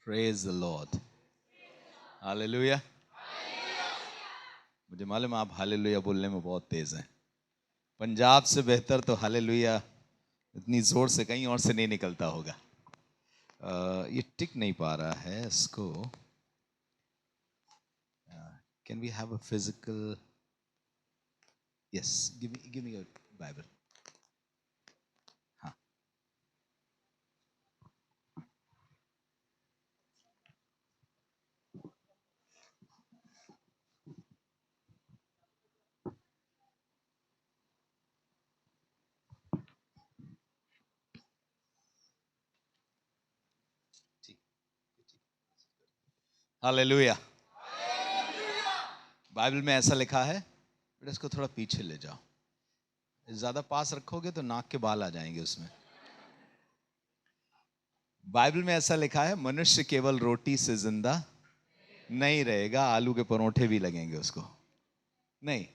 Praise the Lord. Hallelujah. मुझे मालूम है आप हालेलुया बोलने में बहुत तेज हैं। पंजाब से बेहतर तो हालेलुया इतनी जोर से कहीं और से नहीं निकलता होगा। ये टिक नहीं पा रहा है इसको। Can we have a physical? Yes, give me your Bible. हाँ, हालेलुया। बाइबल में ऐसा लिखा है, बेटा इसको थोड़ा पीछे ले जाओ। ज्यादा पास रखोगे तो नाक के बाल आ जाएंगे उसमें। बाइबल में ऐसा लिखा है, मनुष्य केवल रोटी से जिंदा नहीं रहेगा। आलू के परोठे भी लगेंगे उसको। नहीं,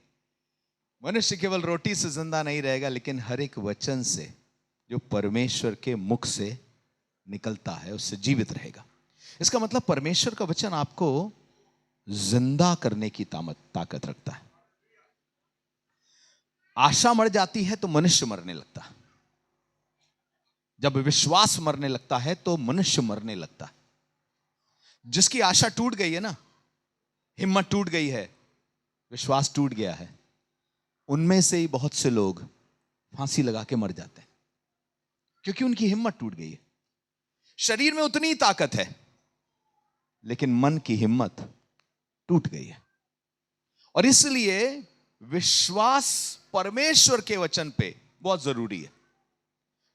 मनुष्य केवल रोटी से जिंदा नहीं रहेगा, लेकिन हर एक वचन से जो परमेश्वर के मुख से निकलता है उससे जीवित रहेगा। इसका मतलब परमेश्वर का वचन आपको जिंदा करने की ताकत रखता है। आशा मर जाती है तो मनुष्य मरने लगता है। जब विश्वास मरने लगता है तो मनुष्य मरने लगता है। जिसकी आशा टूट गई है ना, हिम्मत टूट गई है, विश्वास टूट गया है, उनमें से ही बहुत से लोग फांसी लगा के मर जाते हैं, क्योंकि उनकी हिम्मत टूट गई है। शरीर में उतनी ताकत है, लेकिन मन की हिम्मत टूट गई है। और इसलिए विश्वास परमेश्वर के वचन पे बहुत जरूरी है।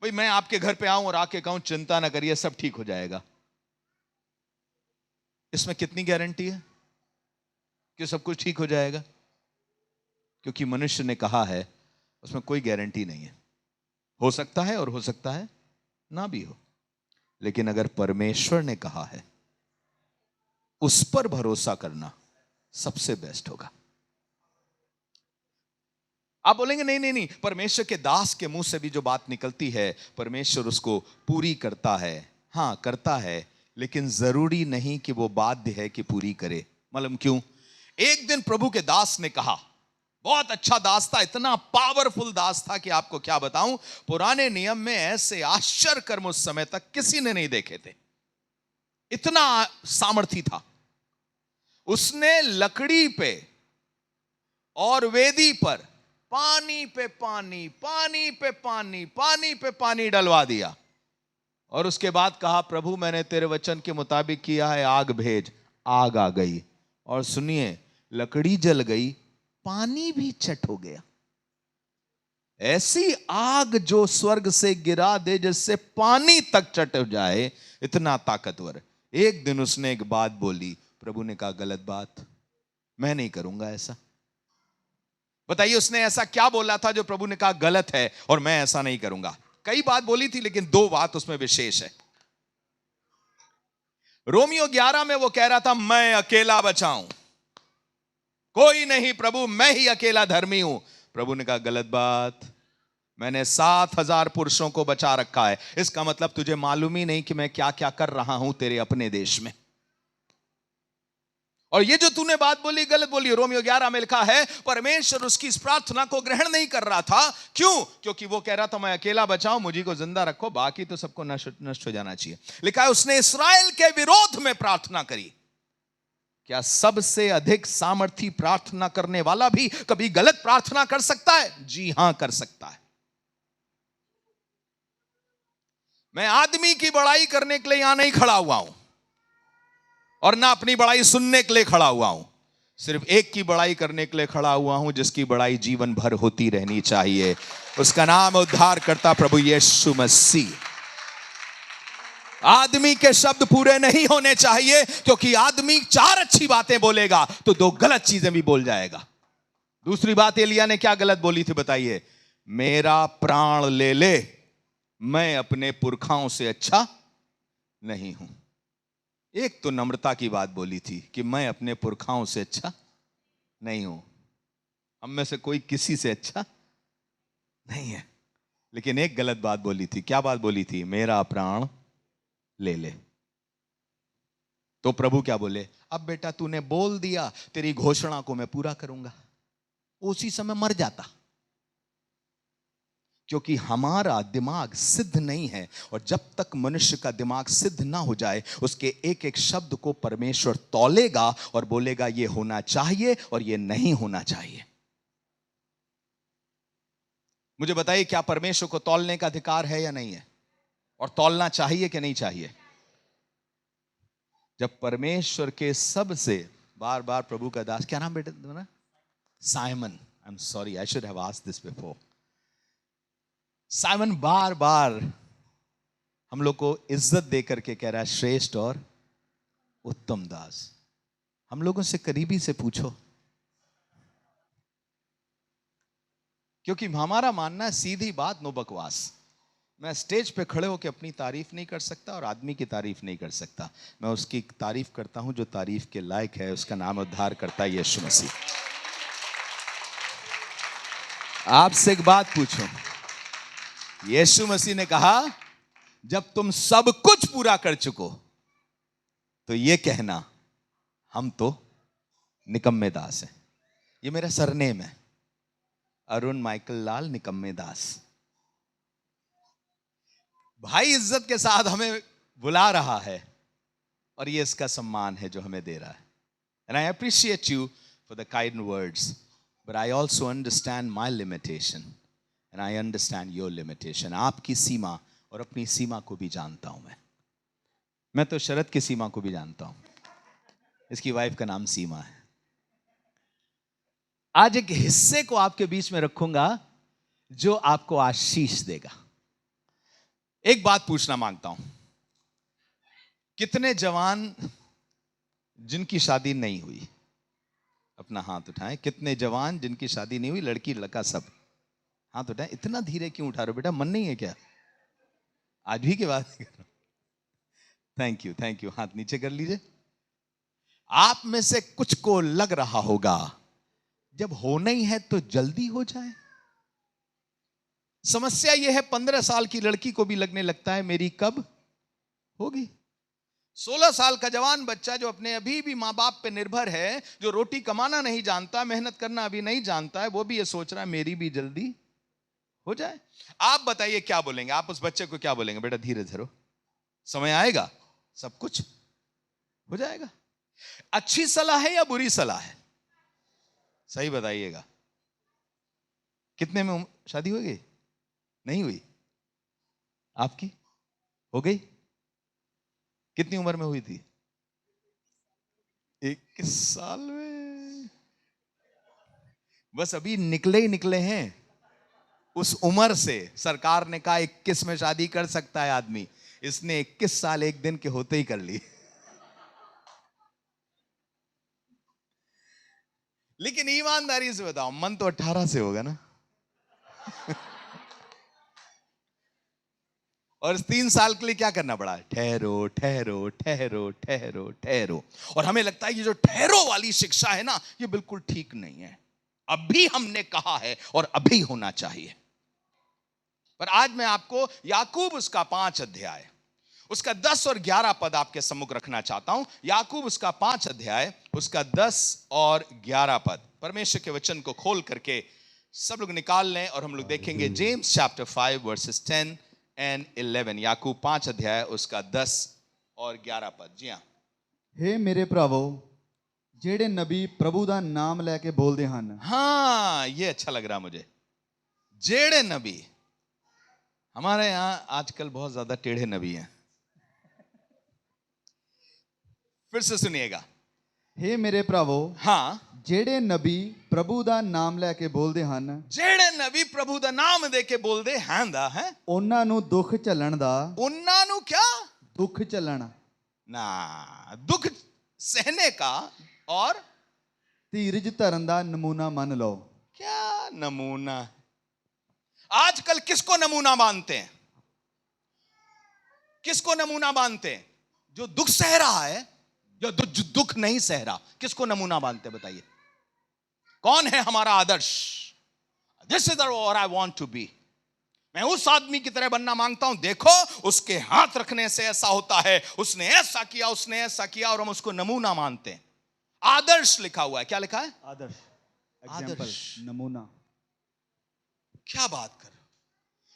भाई मैं आपके घर पे आऊं और आके कहूं चिंता ना करिए सब ठीक हो जाएगा, इसमें कितनी गारंटी है कि सब कुछ ठीक हो जाएगा? क्योंकि मनुष्य ने कहा है, उसमें कोई गारंटी नहीं है। हो सकता है और हो सकता है ना भी हो, लेकिन अगर परमेश्वर ने कहा है, उस पर भरोसा करना सबसे बेस्ट होगा। आप बोलेंगे नहीं नहीं नहीं, परमेश्वर के दास के मुंह से भी जो बात निकलती है परमेश्वर उसको पूरी करता है। हां करता है, लेकिन जरूरी नहीं कि वो बाध्य है कि पूरी करे। मालूम क्यों? एक दिन प्रभु के दास ने कहा, बहुत अच्छा दास था, इतना पावरफुल दास था कि आपको क्या बताऊं। पुराने नियम में ऐसे आश्चर्य कर्म उस समय तक किसी ने नहीं देखे थे, इतना सामर्थी था। उसने लकड़ी पे और वेदी पर पानी पे पानी, पानी पे पानी, पानी पे पानी डलवा दिया, और उसके बाद कहा, प्रभु मैंने तेरे वचन के मुताबिक किया है, आग भेज। आग आ गई, और सुनिए, लकड़ी जल गई, पानी भी चट हो गया। ऐसी आग जो स्वर्ग से गिरा दे जिससे पानी तक चट हो जाए, इतना ताकतवर। एक दिन उसने एक बात बोली, प्रभु ने कहा गलत बात, मैं नहीं करूंगा ऐसा। बताइए उसने ऐसा क्या बोला था जो प्रभु ने कहा गलत है और मैं ऐसा नहीं करूंगा? कई बात बोली थी, लेकिन दो बात उसमें विशेष है। रोमियो 11 में वो कह रहा था, मैं अकेला बचाऊं, कोई नहीं प्रभु, मैं ही अकेला धर्मी हूं। प्रभु ने कहा गलत बात, मैंने 7,000 पुरुषों को बचा रखा है। इसका मतलब तुझे मालूम ही नहीं कि मैं क्या क्या कर रहा हूं तेरे अपने देश में। और ये जो तूने बात बोली गलत बोली। रोमियो 11 में लिखा है, परमेश्वर उसकी इस प्रार्थना को ग्रहण नहीं कर रहा था। क्यों? क्योंकि वो कह रहा था मैं अकेला बचाऊं, मुझी को जिंदा रखो, बाकी तो सबको नष्ट हो जाना चाहिए। लिखा है उसने इस्राएल के विरोध में प्रार्थना करी। क्या सबसे अधिक सामर्थी प्रार्थना करने वाला भी कभी गलत प्रार्थना कर सकता है? जी हां, कर सकता है। मैं आदमी की बड़ाई करने के लिए यहां नहीं खड़ा हुआ हूं, और ना अपनी बड़ाई सुनने के लिए खड़ा हुआ हूं। सिर्फ एक की बड़ाई करने के लिए खड़ा हुआ हूं, जिसकी बड़ाई जीवन भर होती रहनी चाहिए। उसका नाम उद्धारकर्ता प्रभु यीशु मसीह। आदमी के शब्द पूरे नहीं होने चाहिए, क्योंकि आदमी 4 अच्छी बातें बोलेगा तो 2 गलत चीजें भी बोल जाएगा। दूसरी बात एलिया ने क्या गलत बोली थी बताइए? मेरा प्राण ले ले, मैं अपने पुरखाओं से अच्छा नहीं हूं। एक तो नम्रता की बात बोली थी कि मैं अपने पुरखाओं से अच्छा नहीं हूं, हम में से कोई किसी से अच्छा नहीं है। लेकिन एक गलत बात बोली थी। क्या बात बोली थी? मेरा प्राण ले ले। तो प्रभु क्या बोले, अब बेटा तूने बोल दिया, तेरी घोषणा को मैं पूरा करूंगा। उसी समय मर जाता, क्योंकि हमारा दिमाग सिद्ध नहीं है, और जब तक मनुष्य का दिमाग सिद्ध ना हो जाए, उसके एक एक शब्द को परमेश्वर तौलेगा और बोलेगा ये होना चाहिए और ये नहीं होना चाहिए। मुझे बताइए, क्या परमेश्वर को तौलने का अधिकार है या नहीं है, और तौलना चाहिए कि नहीं चाहिए? जब परमेश्वर के सबसे बार बार प्रभु का दास, क्या नाम बेटे तुम्हारा? Simon, I am sorry, I should have asked this before. Simon बार बार हम लोग को इज्जत दे करके कह रहा है श्रेष्ठ और उत्तम दास। हम लोगों से करीबी से पूछो, क्योंकि हमारा मानना है सीधी बात, नो बकवास। मैं स्टेज पे खड़े होकर अपनी तारीफ नहीं कर सकता और आदमी की तारीफ नहीं कर सकता। मैं उसकी तारीफ करता हूं जो तारीफ के लायक है, उसका नाम उद्धार करता है यीशु मसीह। आपसे एक बात पूछूं, यीशु मसीह ने कहा जब तुम सब कुछ पूरा कर चुको तो ये कहना हम तो निकम्मे दास हैं। ये मेरा सरनेम है, अरुण माइकल लाल निकम्मे दास। भाई इज्जत के साथ हमें बुला रहा है और ये इसका सम्मान है जो हमें दे रहा है। And I appreciate you for the kind words, but I also understand my limitation and I understand your limitation. आपकी सीमा और अपनी सीमा को भी जानता हूं मैं तो शरद की सीमा को भी जानता हूं। इसकी वाइफ का नाम सीमा है। आज एक हिस्से को आपके बीच में रखूंगा जो आपको आशीष देगा। एक बात पूछना मांगता हूं, कितने जवान जिनकी शादी नहीं हुई, अपना हाथ उठाएं। कितने जवान जिनकी शादी नहीं हुई, लड़की लड़का सब हाथ उठाएं। इतना धीरे क्यों उठा रहे हो बेटा, मन नहीं है क्या? आज भी की बात नहीं कर रहा। थैंक यू, हाथ नीचे कर लीजिए। आप में से कुछ को लग रहा होगा जब होना ही है तो जल्दी हो जाए। समस्या यह है, 15 साल की लड़की को भी लगने लगता है मेरी कब होगी। 16 साल का जवान बच्चा जो अपने अभी भी मां बाप पे निर्भर है, जो रोटी कमाना नहीं जानता, मेहनत करना अभी नहीं जानता है, वो भी ये सोच रहा है मेरी भी जल्दी हो जाए। आप बताइए क्या बोलेंगे? आप उस बच्चे को क्या बोलेंगे? बेटा धीरे धरो, समय आएगा सब कुछ हो जाएगा। अच्छी सलाह है या बुरी सलाह है? सही बताइएगा। कितने में शादी हो गई? नहीं हुई? आपकी हो गई? कितनी उम्र में हुई थी? 21 साल में। बस अभी निकले ही निकले हैं उस उम्र से। सरकार ने कहा 21 में शादी कर सकता है आदमी, इसने 21 साल एक दिन के होते ही कर ली। लेकिन ईमानदारी से बताओ, मन तो 18 से होगा ना? और 3 साल के लिए क्या करना पड़ा? ठहरो ठहरो ठहरो ठहरो ठहरो। और हमें लगता है ये जो ठहरो वाली शिक्षा है ना, ये बिल्कुल ठीक नहीं है। अभी हमने कहा है और अभी होना चाहिए। पर आज मैं आपको याकूब उसका 5 अध्याय, उसका 10 और 11 पद आपके सम्मुख रखना चाहता हूं। याकूब उसका 5 अध्याय, उसका 10 और 11 पद। परमेश्वर के वचन को खोल करके सब लोग निकाल लें और हम लोग देखेंगे जेम्स चैप्टर 5 वर्सेस 10 एंड 11। याकूब 5 अध्याय, उसका 10 और 11 पद। जी हां। हे मेरे भरावो, जेड़े नबी प्रभु दा नाम लेके बोलते हैं। हाँ, ये अच्छा लग रहा मुझे। जेड़े नबी। हमारे यहां आजकल बहुत ज्यादा टेढ़े नबी हैं। फिर से सुनिएगा। हे मेरे भरावो, हाँ, जेड़े नबी प्रभु दा नाम लेके बोलते हैं, जेड़े नबी प्रभु दा नाम दे के बोलते हैं दा है, उन्हां नू दुख झल्लण दा, उन्ना नु क्या? दुख झल्लण ना, दुख सहने का और धीरज धरन दा नमूना मन लो। क्या नमूना? आजकल किसको नमूना मानते हैं? किसको नमूना मानते हैं? जो दुख सह रहा है या जो दुख नहीं सह रहा? किसको नमूना मानते हैं बताइए? कौन है हमारा आदर्श? This is what I want to be. मैं उस आदमी की तरह बनना मांगता हूं, देखो उसके हाथ रखने से ऐसा होता है, उसने ऐसा किया, उसने ऐसा किया, और हम उसको नमूना मानते हैं। आदर्श लिखा हुआ है, क्या लिखा है? आदर्श, एग्जाम्पल, आदर्श। नमूना। क्या बात कर रहे हो?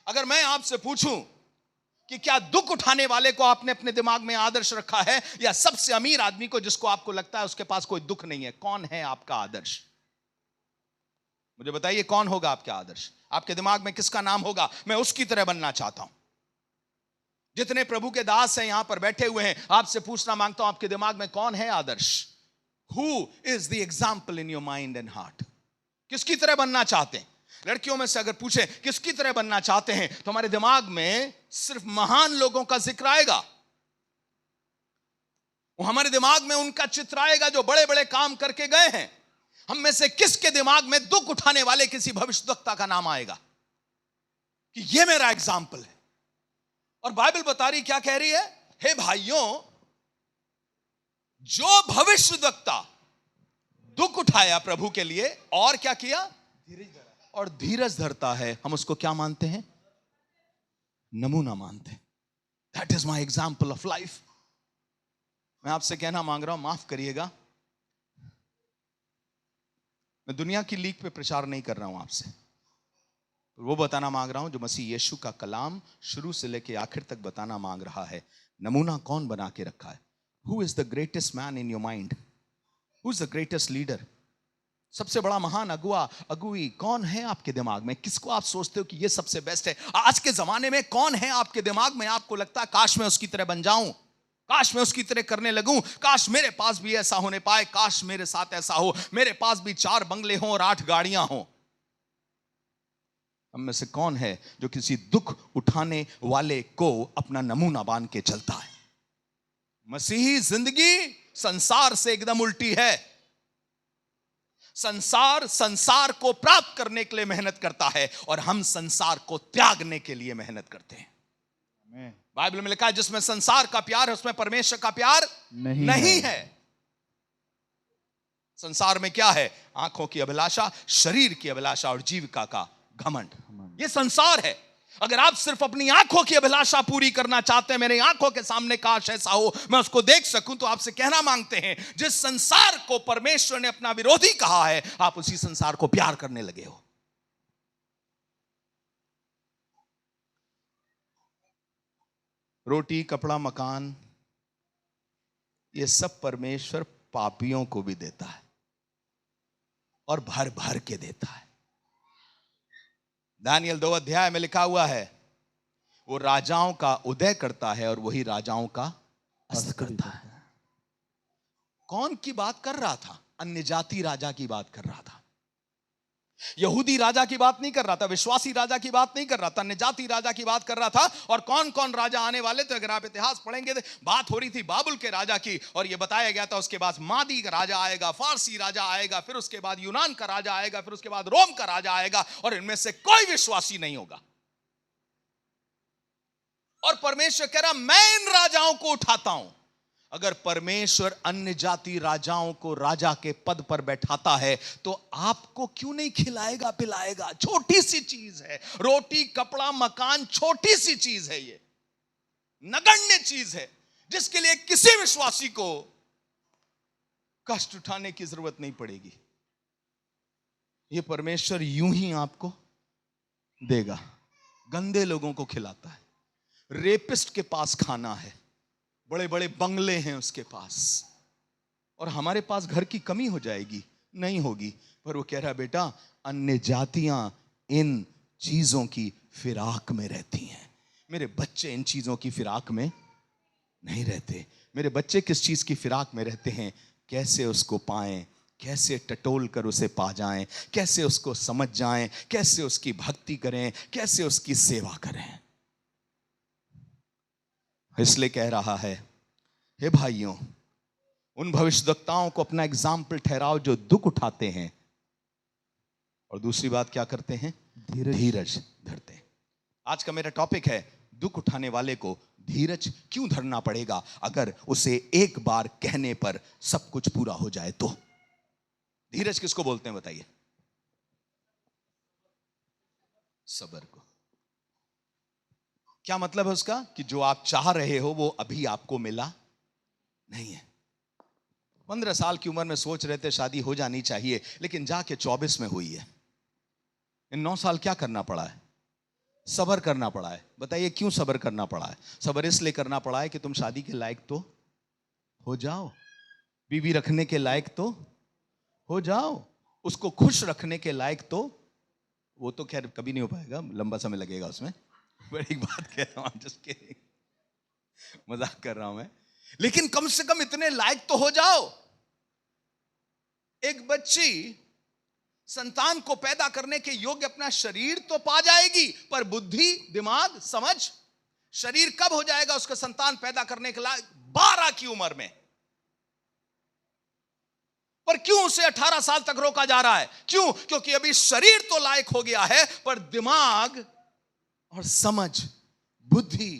अगर मैं आपसे पूछूं कि क्या दुख उठाने वाले को आपने अपने दिमाग में आदर्श रखा है, या सबसे अमीर आदमी को जिसको आपको लगता है उसके पास कोई दुख नहीं है, कौन है आपका आदर्श? मुझे बताइए, कौन होगा आपका आदर्श? आपके दिमाग में किसका नाम होगा? मैं उसकी तरह बनना चाहता हूं। जितने प्रभु के दास हैं यहां पर बैठे हुए हैं, आपसे पूछना मांगता हूं, आपके दिमाग में कौन है आदर्श? Who is the example in your mind and heart? किसकी तरह बनना चाहते हैं? लड़कियों में से अगर पूछे किसकी तरह बनना चाहते हैं, तो हमारे दिमाग में सिर्फ महान लोगों का जिक्र आएगा। वो हमारे दिमाग में उनका चित्र आएगा जो बड़े बड़े काम करके गए हैं। हम में से किसके दिमाग में दुख उठाने वाले किसी भविष्यवक्ता का नाम आएगा कि ये मेरा एग्जाम्पल है? और बाइबल बता रही, क्या कह रही है? हे भाइयों, जो भविष्यवक्ता दुख उठाया प्रभु के लिए और क्या किया? और धीरज धरता है, हम उसको क्या मानते हैं? नमूना मानते हैं। That is my example of life. मैं आपसे कहना मांग रहा हूं, माफ करिएगा, मैं दुनिया की लीक पे प्रचार नहीं कर रहा हूं आपसे, वो बताना मांग रहा हूं जो मसीह यीशु का कलाम शुरू से लेकर आखिर तक बताना मांग रहा है। नमूना कौन बना के रखा है? Who is the greatest man in your mind? Who is the greatest leader? सबसे बड़ा महान अगुआ, अगुई कौन है आपके दिमाग में? किसको आप सोचते हो कि ये सबसे बेस्ट है? आज के जमाने में कौन है आपके दिमाग में? आपको लगता है काश मैं उसकी तरह बन जाऊं, काश मैं उसकी तरह करने लगूं, काश मेरे पास भी ऐसा होने पाए, काश मेरे साथ ऐसा हो, मेरे पास भी 4 बंगले हों और 8 गाड़ियां हों। हम में से कौन है जो किसी दुख उठाने वाले को अपना नमूना बांध के चलता है? मसीही जिंदगी संसार से एकदम उल्टी है। संसार को प्राप्त करने के लिए मेहनत करता है, और हम संसार को त्यागने के लिए मेहनत करते हैं। बाइबल में लिखा है, जिसमें संसार का प्यार है उसमें परमेश्वर का प्यार नहीं है। संसार में क्या है? आंखों की अभिलाषा, शरीर की अभिलाषा और जीविका का घमंड। ये संसार है। अगर आप सिर्फ अपनी आंखों की अभिलाषा पूरी करना चाहते हैं, मेरी आंखों के सामने काश ऐसा हो, मैं उसको देख सकूं, तो आपसे कहना मांगते हैं, जिस संसार को परमेश्वर ने अपना विरोधी कहा है, आप उसी संसार को प्यार करने लगे हो। रोटी, कपड़ा, मकान, ये सब परमेश्वर पापियों को भी देता है, और भर भर के देता है। दानियल 2 अध्याय में लिखा हुआ है, वो राजाओं का उदय करता है और वही राजाओं का अस्त करता है। कौन की बात कर रहा था? अन्य जाति राजा की बात कर रहा था। यहूदी राजा की बात नहीं कर रहा था, विश्वासी राजा की बात नहीं कर रहा था, अन्य जाति राजा की बात कर रहा था। और कौन कौन राजा आने वाले थे? अगर आप इतिहास पढ़ेंगे तो बात हो रही थी बाबुल के राजा की, और यह बताया गया था उसके बाद मादी का राजा आएगा, फारसी राजा आएगा, फिर उसके बाद यूनान का राजा आएगा, फिर उसके बाद रोम का राजा आएगा, और इनमें से कोई विश्वासी नहीं होगा। और परमेश्वर कह रहा, मैं इन राजाओं को उठाता हूं। अगर परमेश्वर अन्य जाति राजाओं को राजा के पद पर बैठाता है, तो आपको क्यों नहीं खिलाएगा पिलाएगा? छोटी सी चीज है, रोटी, कपड़ा, मकान, छोटी सी चीज है, ये नगण्य चीज है, जिसके लिए किसी विश्वासी को कष्ट उठाने की जरूरत नहीं पड़ेगी। ये परमेश्वर यूं ही आपको देगा। गंदे लोगों को खिलाता है, रेपिस्ट के पास खाना है, बड़े बड़े बंगले हैं उसके पास, और हमारे पास घर की कमी हो जाएगी? नहीं होगी। पर वो कह रहा, बेटा, अन्य जातियां इन चीजों की फिराक में रहती हैं, मेरे बच्चे इन चीजों की फिराक में नहीं रहते। मेरे बच्चे किस चीज की फिराक में रहते हैं? कैसे उसको पाएं, कैसे टटोल कर उसे पा जाएं, कैसे उसको समझ जाएं, कैसे उसकी भक्ति करें, कैसे उसकी सेवा करें। इसलिए कह रहा है, हे भाइयों, उन भविष्यवक्ताओं को अपना एग्जाम्पल ठहराओ जो दुख उठाते हैं, और दूसरी बात क्या करते हैं? धीरज धरते हैं। आज का मेरा टॉपिक है, दुख उठाने वाले को धीरज क्यों धरना पड़ेगा अगर उसे एक बार कहने पर सब कुछ पूरा हो जाए तो? धीरज किसको बोलते हैं बताइए? सबर को। क्या मतलब है उसका? कि जो आप चाह रहे हो वो अभी आपको मिला नहीं है। 15 साल की उम्र में सोच रहे थे शादी हो जानी चाहिए, लेकिन जाके 24 में हुई है। इन 9 साल क्या करना पड़ा है? सब्र करना पड़ा है। बताइए क्यों सब्र करना पड़ा है? सब्र इसलिए करना पड़ा है कि तुम शादी के लायक तो हो जाओ, बीवी रखने के लायक तो हो जाओ, उसको खुश रखने के लायक तो। वो तो खैर कभी नहीं हो पाएगा, लंबा समय लगेगा उसमें। बड़ी बात कह रहा हूं, जस्ट किडिंग, मजाक कर रहा हूं मैं। लेकिन कम से कम इतने लायक तो हो जाओ। एक बच्ची संतान को पैदा करने के योग्य अपना शरीर तो पा जाएगी, पर बुद्धि, दिमाग, समझ, शरीर कब हो जाएगा उसका संतान पैदा करने के लायक? 12 की उम्र में। पर क्यों उसे 18 साल तक रोका जा रहा है? क्यों? क्योंकि अभी शरीर तो लायक हो गया है, पर दिमाग और समझ, बुद्धि,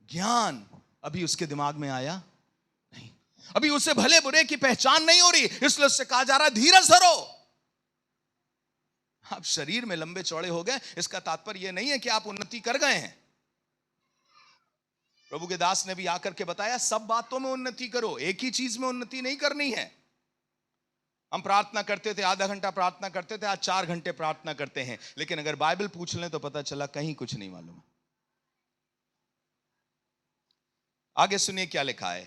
ज्ञान अभी उसके दिमाग में आया नहीं। अभी उसे भले बुरे की पहचान नहीं हो रही, इसलिए उससे कहा जा रहा है धीरज धरो। आप शरीर में लंबे चौड़े हो गए, इसका तात्पर्य यह नहीं है कि आप उन्नति कर गए हैं। प्रभु के दास ने भी आकर के बताया, सब बातों में उन्नति करो, एक ही चीज में उन्नति नहीं करनी है। हम प्रार्थना करते थे, आधा घंटा प्रार्थना करते थे, आज 4 घंटे प्रार्थना करते हैं, लेकिन अगर बाइबल पूछ लें तो पता चला कहीं कुछ नहीं मालूम। आगे सुनिए क्या लिखा है।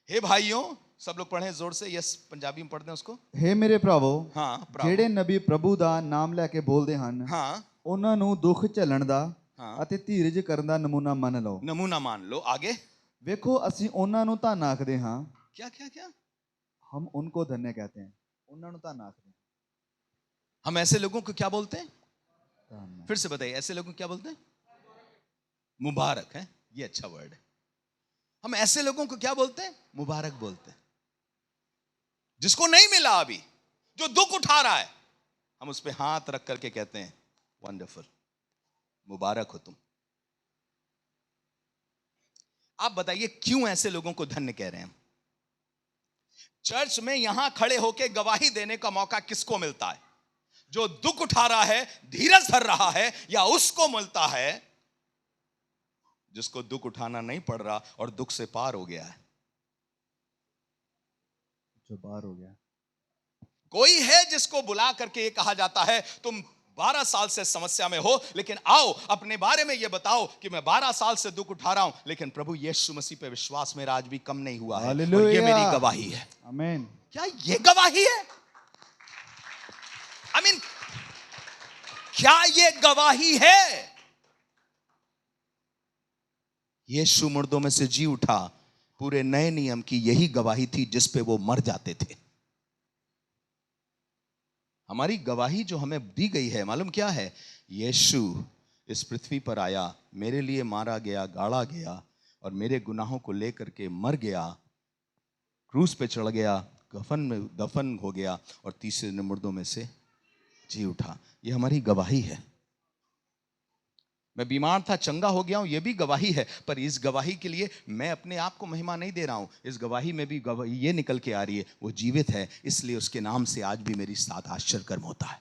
हे भाइयों, सब लोग पढ़ें जोर से। यस, पंजाबी में पढ़ते हैं उसको। हे ਮੇਰੇ ਭਰਾਵੋ हाँ, ਭਰਾਵੋ। ਜਿਹੜੇ ਨਬੀ ਪ੍ਰਭੂ ਦਾ ਨਾਮ ਲੈ ਕੇ ਬੋਲਦੇ ਹਨ हाँ ਉਹਨਾਂ ਨੂੰ ਦੁੱਖ ਝੱਲਣ ਦਾ हाँ, ਅਤੇ ਧੀਰਜ ਕਰਨ ਦਾ ਨਮੂਨਾ ਮੰਨ ਲਓ। नमूना मान लो। आगे ਵੇਖੋ ਅਸੀਂ ਉਹਨਾਂ ਨੂੰ ਧੰਨ ਆਖਦੇ ਹਾਂ। क्या क्या क्या? हम उनको धन्य कहते हैं। ਉਹਨਾਂ ਨੂੰ ਧੰਨ ਆਖਦੇ हम ऐसे लोगों को क्या बोलते हैं? हैं। धन्य। फिर से बताइए, ऐसे लोगों को क्या बोलते हैं? मुबारक है, ये अच्छा वर्ड है। हम ऐसे लोगों को क्या बोलते हैं? मुबारक बोलते हैं। जिसको नहीं मिला अभी, जो दुख उठा रहा है, हम उस पर हाथ रख करके कहते हैं वंडरफुल, मुबारक हो तुम। आप बताइए क्यों ऐसे लोगों को धन्य कह रहे हैं? चर्च में यहां खड़े होकर गवाही देने का मौका किसको मिलता है? जो दुख उठा रहा है, धीरज धर रहा है, या उसको मिलता है जिसको दुख उठाना नहीं पड़ रहा और दुख से पार हो गया है? जो बाहर हो गया। कोई है जिसको बुला करके ये कहा जाता है तुम 12 साल से समस्या में हो, लेकिन आओ अपने बारे में ये बताओ कि मैं 12 साल से दुख उठा रहा हूं, लेकिन प्रभु यीशु मसीह पे विश्वास मेरा आज भी कम नहीं हुआ है, और ये हालेलुया। मेरी गवाही है। आमीन। क्या ये गवाही है? आई मीन, क्या ये गवाही है? यीशु मुर्दों में से जी उठा, पूरे नए नियम की यही गवाही थी जिस पे वो मर जाते थे। हमारी गवाही जो हमें दी गई है, मालूम क्या है? यीशु इस पृथ्वी पर आया, मेरे लिए मारा गया, गाड़ा गया, और मेरे गुनाहों को लेकर के मर गया, क्रूस पे चढ़ गया, कफन में दफन हो गया, और तीसरे दिन मुर्दों में से जी उठा। ये हमारी गवाही है। मैं बीमार था, चंगा हो गया हूं, यह भी गवाही है। पर इस गवाही के लिए मैं अपने आप को महिमा नहीं दे रहा हूं। इस गवाही में भी गवाही ये निकल के आ रही है, वो जीवित है, इसलिए उसके नाम से आज भी मेरी साथ आश्चर्य कर्म होता है।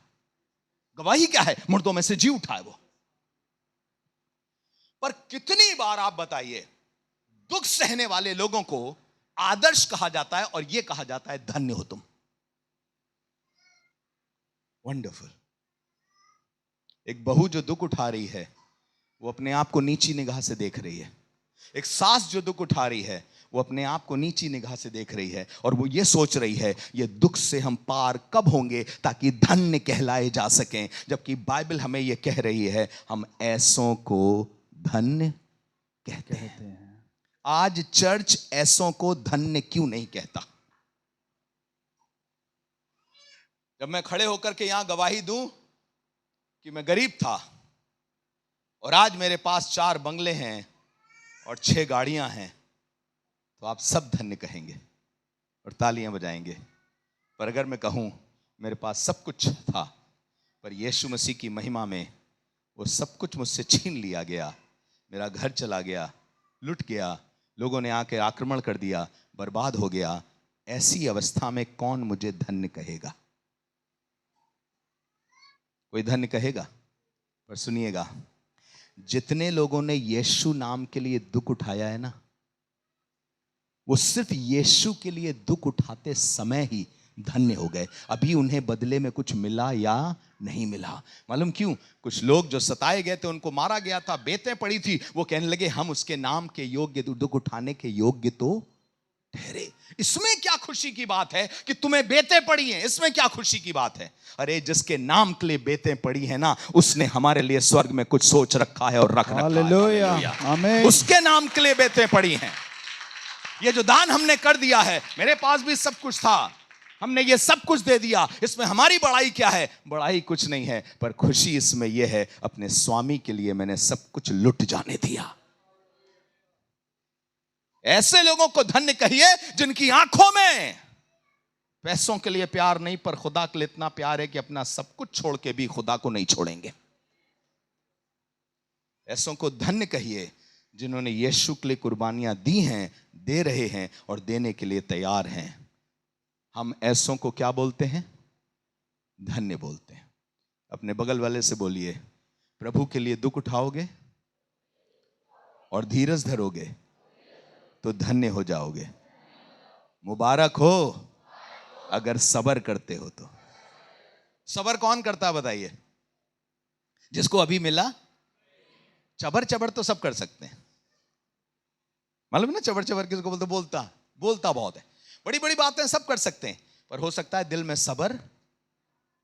गवाही क्या है? मुर्दों में से जी उठा है वो। पर कितनी बार आप बताइए, दुख सहने वाले लोगों को आदर्श कहा जाता है, और यह कहा जाता है धन्य हो तुम, वंडरफुल। एक बहू जो दुख उठा रही है, वो अपने आप को नीची निगाह से देख रही है। एक सास जो दुख उठा रही है, वो अपने आप को नीची निगाह से देख रही है, और वो ये सोच रही है ये दुख से हम पार कब होंगे ताकि धन्य कहलाए जा सकें। जबकि बाइबल हमें ये कह रही है हम ऐसों को धन्य कहते हैं। आज चर्च ऐसों को धन्य क्यों नहीं कहता? जब मैं खड़े होकर के यहां गवाही दूं कि मैं गरीब था और आज मेरे पास 4 बंगले हैं और 6 गाड़ियां हैं, तो आप सब धन्य कहेंगे और तालियां बजाएंगे। पर अगर मैं कहूं मेरे पास सब कुछ था, पर यीशु मसीह की महिमा में वो सब कुछ मुझसे छीन लिया गया, मेरा घर चला गया, लुट गया, लोगों ने आके आक्रमण कर दिया, बर्बाद हो गया, ऐसी अवस्था में कौन मुझे धन्य कहेगा? कोई धन्य कहेगा? पर सुनिएगा, जितने लोगों ने यीशु नाम के लिए दुख उठाया है ना, वो सिर्फ यीशु के लिए दुख उठाते समय ही धन्य हो गए। अभी उन्हें बदले में कुछ मिला या नहीं मिला। मालूम क्यों? कुछ लोग जो सताए गए थे, उनको मारा गया था, बेतें पड़ी थी, वो कहने लगे हम उसके नाम के योग्य, दुख उठाने के योग्य तो ठहरे। इसमें क्या खुशी की बात है कि तुम्हें बेतें पड़ी हैं? इसमें क्या खुशी की बात है? अरे जिसके नाम के लिए बेतें पड़ी है ना, उसने हमारे लिए स्वर्ग में कुछ सोच रखा है और रख रखा है। हालेलुया, आमीन। उसके नाम के लिए बेतें पड़ी हैं। ये जो दान हमने कर दिया है, मेरे पास भी सब कुछ था, हमने ये सब कुछ दे दिया, इसमें हमारी बड़ाई क्या है? बड़ाई कुछ नहीं है, पर खुशी इसमें यह है, अपने स्वामी के लिए मैंने सब कुछ लुट जाने दिया। ऐसे लोगों को धन्य कहिए जिनकी आंखों में पैसों के लिए प्यार नहीं, पर खुदा के लिए इतना प्यार है कि अपना सब कुछ छोड़ के भी खुदा को नहीं छोड़ेंगे। ऐसों को धन्य कहिए जिन्होंने यीशु के लिए कुर्बानियां दी हैं, दे रहे हैं और देने के लिए तैयार हैं। हम ऐसों को क्या बोलते हैं? धन्य बोलते हैं। अपने बगल वाले से बोलिए, प्रभु के लिए दुख उठाओगे और धीरज धरोगे तो धन्य हो जाओगे। मुबारक हो अगर सबर करते हो तो। सबर कौन करता है बताइए? जिसको अभी मिला। चबर चबर तो सब कर सकते हैं, मालूम ना? चबर चबर किसको बोलते? बोलता बहुत है, बड़ी बड़ी बातें सब कर सकते हैं, पर हो सकता है दिल में सबर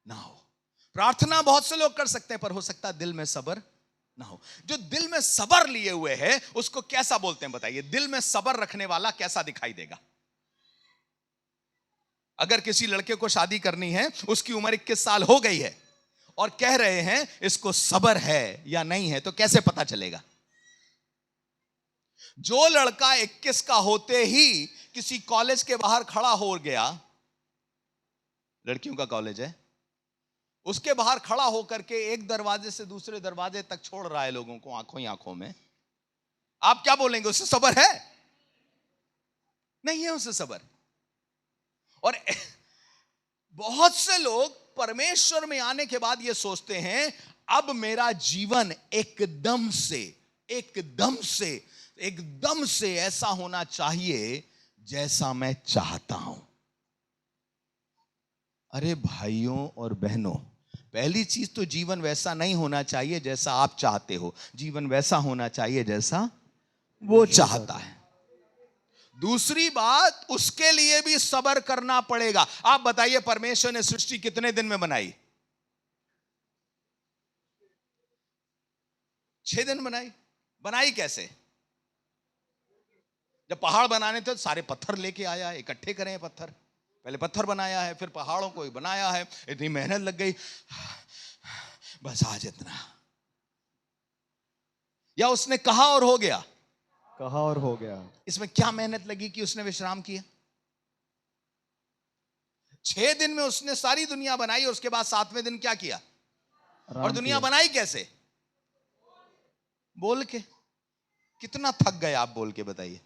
ना हो। प्रार्थना बहुत से लोग कर सकते हैं, पर हो सकता है दिल में सबर ना हो। जो दिल में सबर लिए हुए है उसको कैसा बोलते हैं बताइए? दिल में सबर रखने वाला कैसा दिखाई देगा? अगर किसी लड़के को शादी करनी है, उसकी उम्र 21 साल हो गई है और कह रहे हैं इसको सबर है या नहीं है, तो कैसे पता चलेगा? जो लड़का 21 का होते ही किसी कॉलेज के बाहर खड़ा हो गया, लड़कियों का कॉलेज है, उसके बाहर खड़ा होकर के एक दरवाजे से दूसरे दरवाजे तक छोड़ रहा है लोगों को आंखों ही आंखों में, आप क्या बोलेंगे? उससे सबर है? नहीं है उससे सबर। और बहुत से लोग परमेश्वर में आने के बाद ये सोचते हैं अब मेरा जीवन एकदम से ऐसा होना चाहिए जैसा मैं चाहता हूं। अरे भाइयों और बहनों, पहली चीज तो जीवन वैसा नहीं होना चाहिए जैसा आप चाहते हो, जीवन वैसा होना चाहिए जैसा वो चाहता है। दूसरी बात, उसके लिए भी सब्र करना पड़ेगा। आप बताइए, परमेश्वर ने सृष्टि कितने दिन में बनाई? 6 दिन बनाई। बनाई कैसे? जब पहाड़ बनाने थे तो सारे पत्थर लेके आया है, इकट्ठे करें पत्थर, पहले पत्थर बनाया है, फिर पहाड़ों को बनाया है, इतनी मेहनत लग गई, बस आज इतना। या उसने कहा और हो गया? कहा और हो गया। इसमें क्या मेहनत लगी कि उसने विश्राम किया? 6 दिन में उसने सारी दुनिया बनाई और उसके बाद 7वें दिन क्या किया? और दुनिया बनाई कैसे? बोल के। कितना थक गए आप बोल के बताइए?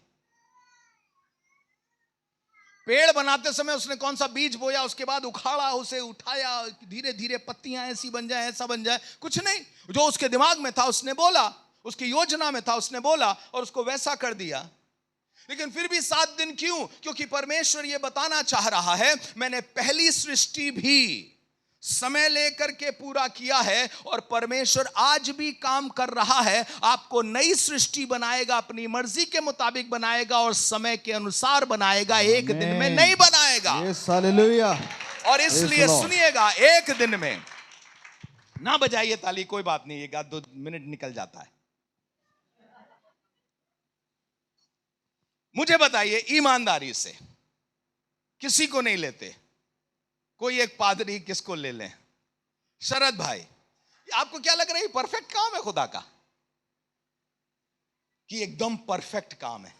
पेड़ बनाते समय उसने कौन सा बीज बोया, उसके बाद उखाड़ा, उसे उठाया, धीरे धीरे पत्तियां ऐसी बन जाए, ऐसा बन जाए? कुछ नहीं, जो उसके दिमाग में था उसने बोला, उसकी योजना में था उसने बोला और उसको वैसा कर दिया। लेकिन फिर भी 7 दिन क्यों? क्योंकि परमेश्वर यह बताना चाह रहा है मैंने पहली सृष्टि भी समय लेकर के पूरा किया है और परमेश्वर आज भी काम कर रहा है। आपको नई सृष्टि बनाएगा, अपनी मर्जी के मुताबिक बनाएगा और समय के अनुसार बनाएगा, एक दिन में नहीं बनाएगा। Yes, hallelujah. और इसलिए सुनिएगा, एक दिन में ना बजाइए ताली, कोई बात नहीं, 1-2 मिनट निकल जाता है। मुझे बताइए ईमानदारी से, किसी को नहीं लेते, कोई एक पादरी किसको ले लें? शरद भाई, आपको क्या लग रहा है परफेक्ट काम है खुदा का? कि एकदम परफेक्ट काम है?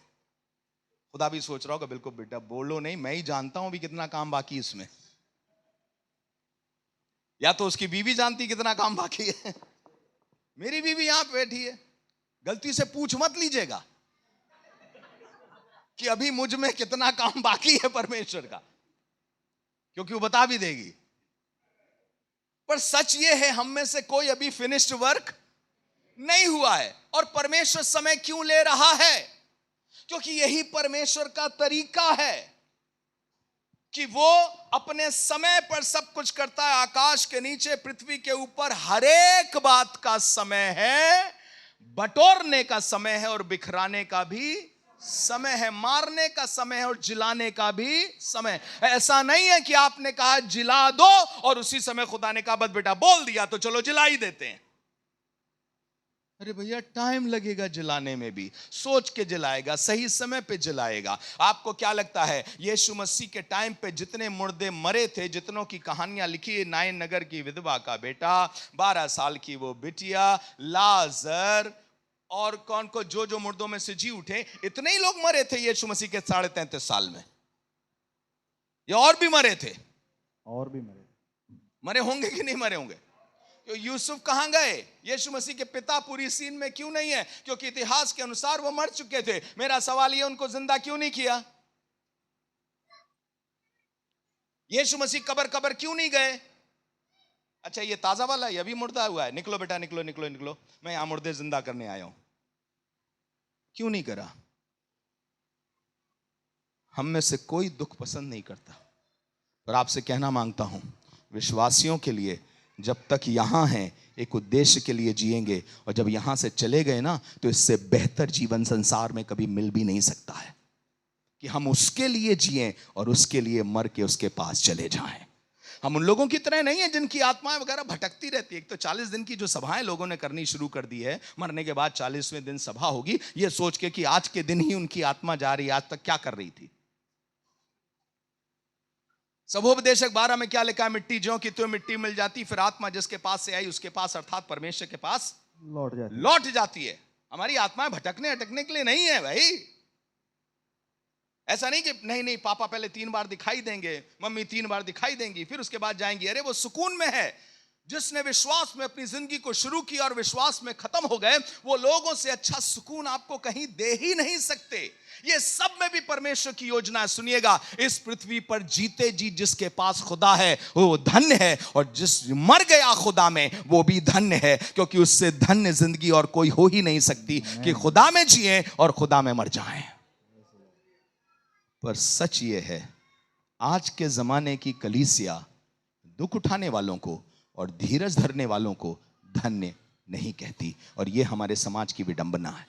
खुदा भी सोच रहा होगा बिल्कुल बेटा बोलो नहीं, मैं ही जानता हूं भी कितना काम बाकी इसमें। या तो उसकी बीवी जानती कितना काम बाकी है। मेरी बीवी यहां बैठी है, गलती से पूछ मत लीजिएगा कि अभी मुझ में कितना काम बाकी है परमेश्वर का, क्योंकि वो बता भी देगी। पर सच ये है, हम में से कोई अभी फिनिश्ड वर्क नहीं हुआ है। और परमेश्वर समय क्यों ले रहा है? क्योंकि यही परमेश्वर का तरीका है कि वो अपने समय पर सब कुछ करता है। आकाश के नीचे, पृथ्वी के ऊपर हर एक बात का समय है, बटोरने का समय है और बिखराने का भी समय है, मारने का समय है और जिलाने का भी समय। ऐसा नहीं है कि आपने कहा जिला दो और उसी समय खुदा ने कहा बस बेटा बोल दिया तो चलो जिला ही देते हैं। अरे भैया टाइम लगेगा जिलाने में भी, सोच के जिलाएगा, सही समय पे जिलाएगा। आपको क्या लगता है यीशु मसीह के टाइम पे जितने मुर्दे मरे थे, जितनों की कहानियां लिखी है, नाइन नगर की विधवा का बेटा, 12 साल की वो बिटिया, लाजर और कौन को जो मुर्दों में से जी उठे, इतने ही लोग मरे थे यीशु मसीह के 33.5 साल में, या और भी मरे थे? और भी मरे होंगे कि नहीं मरे होंगे? यूसुफ कहां गए? यीशु मसीह के पिता पूरी सीन में क्यों नहीं है? क्योंकि इतिहास के अनुसार वो मर चुके थे। मेरा सवाल ये, उनको जिंदा क्यों नहीं किया? यीशु मसीह कबर कबर क्यों नहीं गए? अच्छा ये ताजा वाला, ये अभी मुर्दा हुआ है, निकलो बेटा निकलो निकलो निकलो, मैं यहां मुर्दे जिंदा करने आया हूं। क्यों नहीं करा? हम में से कोई दुख पसंद नहीं करता, पर आपसे कहना मांगता हूं, विश्वासियों के लिए जब तक यहां हैं एक उद्देश्य के लिए जिएंगे, और जब यहां से चले गए ना तो इससे बेहतर जीवन संसार में कभी मिल भी नहीं सकता है कि हम उसके लिए जिएं और उसके लिए मर के उसके पास चले जाएं। हम उन लोगों की तरह नहीं है जिनकी आत्माएं वगैरह भटकती रहती है। एक तो 40 दिन की जो सभाएं लोगों ने करनी शुरू कर दी है, मरने के बाद 40वें दिन सभा होगी, ये सोच के कि आज के दिन ही उनकी आत्मा जा रही है, आज तक क्या कर रही थी। सबोपदेशक 12 में क्या लिखा है? मिट्टी ज्यों की त्यों मिट्टी मिल जाती, फिर आत्मा जिसके पास से आई उसके पास अर्थात परमेश्वर के पास लौट जाती है। हमारी आत्माएं भटकने अटकने के लिए नहीं है भाई। ऐसा नहीं कि नहीं पापा पहले 3 बार दिखाई देंगे, मम्मी 3 बार दिखाई देंगी, फिर उसके बाद जाएंगी। अरे वो सुकून में है। जिसने विश्वास में अपनी जिंदगी को शुरू किया और विश्वास में खत्म हो गए, वो लोगों से अच्छा सुकून आपको कहीं दे ही नहीं सकते। ये सब में भी परमेश्वर की योजना है। सुनिएगा, इस पृथ्वी पर जीते जी जिसके पास खुदा है वो धन्य है, और जिस मर गया खुदा में वो भी धन्य है, क्योंकि उससे धन्य जिंदगी और कोई हो ही नहीं सकती कि खुदा में जिए और खुदा में मर जाएं। पर सच ये है, आज के जमाने की कलीसिया दुख उठाने वालों को और धीरज धरने वालों को धन्य नहीं कहती, और यह हमारे समाज की विडंबना है।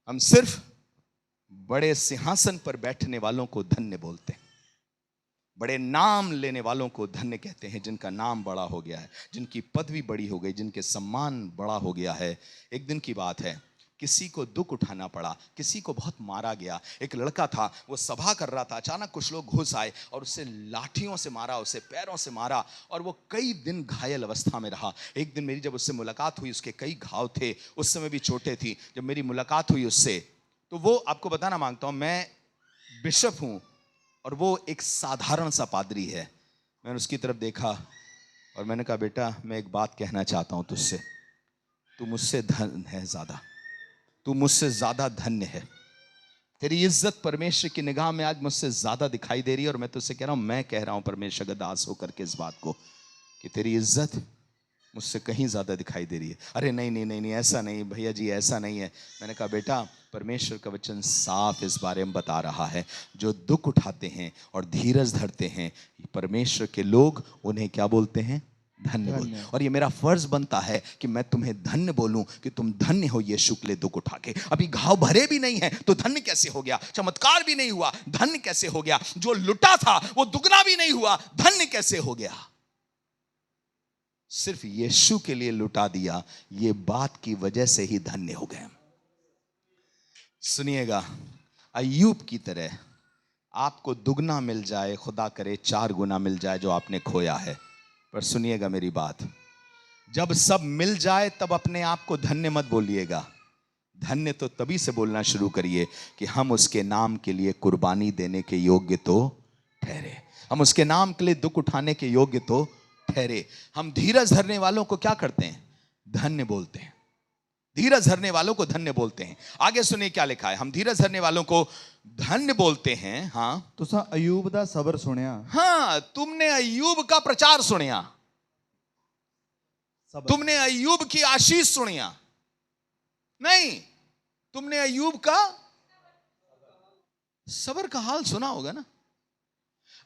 हम सिर्फ बड़े सिंहासन पर बैठने वालों को धन्य बोलते हैं, बड़े नाम लेने वालों को धन्य कहते हैं, जिनका नाम बड़ा हो गया है, जिनकी पदवी बड़ी हो गई, जिनके सम्मान बड़ा हो गया है। एक दिन की बात है, किसी को दुख उठाना पड़ा, किसी को बहुत मारा गया। एक लड़का था, वो सभा कर रहा था, अचानक कुछ लोग घुस आए और उसे लाठियों से मारा, उसे पैरों से मारा, और वो कई दिन घायल अवस्था में रहा। एक दिन मेरी जब उससे मुलाकात हुई, उसके कई घाव थे, उस समय भी चोटें थी। जब मेरी मुलाकात हुई उससे, तो वो, आपको बताना मांगता हूँ, मैं बिशप हूँ और वो एक साधारण सा पादरी है। मैंने उसकी तरफ देखा और मैंने कहा, बेटा मैं एक बात कहना चाहता हूँ तुझसे, तू मुझसे धन्य है ज्यादा, तू मुझसे ज्यादा धन्य है। तेरी इज्जत परमेश्वर की निगाह में आज मुझसे ज्यादा दिखाई दे रही है, और मैं तुझसे कह रहा हूं, मैं कह रहा हूं परमेश्वर का दास होकर के इस बात को, कि तेरी इज्जत मुझसे कहीं ज्यादा दिखाई दे रही है। अरे नहीं नहीं नहीं नहीं, ऐसा नहीं भैया जी, ऐसा नहीं है। मैंने कहा, बेटा परमेश्वर का वचन साफ इस बारे में बता रहा है, जो दुख उठाते हैं और धीरज धरते हैं परमेश्वर के लोग, उन्हें क्या बोलते हैं? धन्य बोल। और ये मेरा फर्ज बनता है कि मैं तुम्हें धन्य बोलूं, कि तुम धन्य हो यीशु के लिए दुख उठा के। अभी घाव भरे भी नहीं है तो धन्य कैसे हो गया? चमत्कार भी नहीं हुआ, धन्य कैसे हो गया? जो लुटा था वो दुगना भी नहीं हुआ, धन्य कैसे हो गया? सिर्फ यीशु के लिए लुटा दिया, ये बात की वजह से ही धन्य हो गए। सुनिएगा, अय्यूब की तरह आपको दुगना मिल जाए, खुदा करे 4 गुना मिल जाए जो आपने खोया है। पर सुनिएगा मेरी बात, जब सब मिल जाए तब अपने आप को धन्य मत बोलिएगा। धन्य तो तभी से बोलना शुरू करिए कि हम उसके नाम के लिए कुर्बानी देने के योग्य तो ठहरे, हम उसके नाम के लिए दुख उठाने के योग्य तो ठहरे। हम धीरज धरने वालों को क्या करते हैं? धन्य बोलते हैं। धीरज धरने वालों को धन्य बोलते हैं। आगे सुनिए क्या लिखा है, हम धीरज धरने वालों को धन्य बोलते हैं। हाँ, तुसा अयूब दा सबर सुनिया। हाँ, तुमने अय्यूब का प्रचार सुनिया। सब्र। तुमने अय्यूब की आशीष सुनिया नहीं, तुमने अय्यूब का सबर का हाल सुना होगा ना।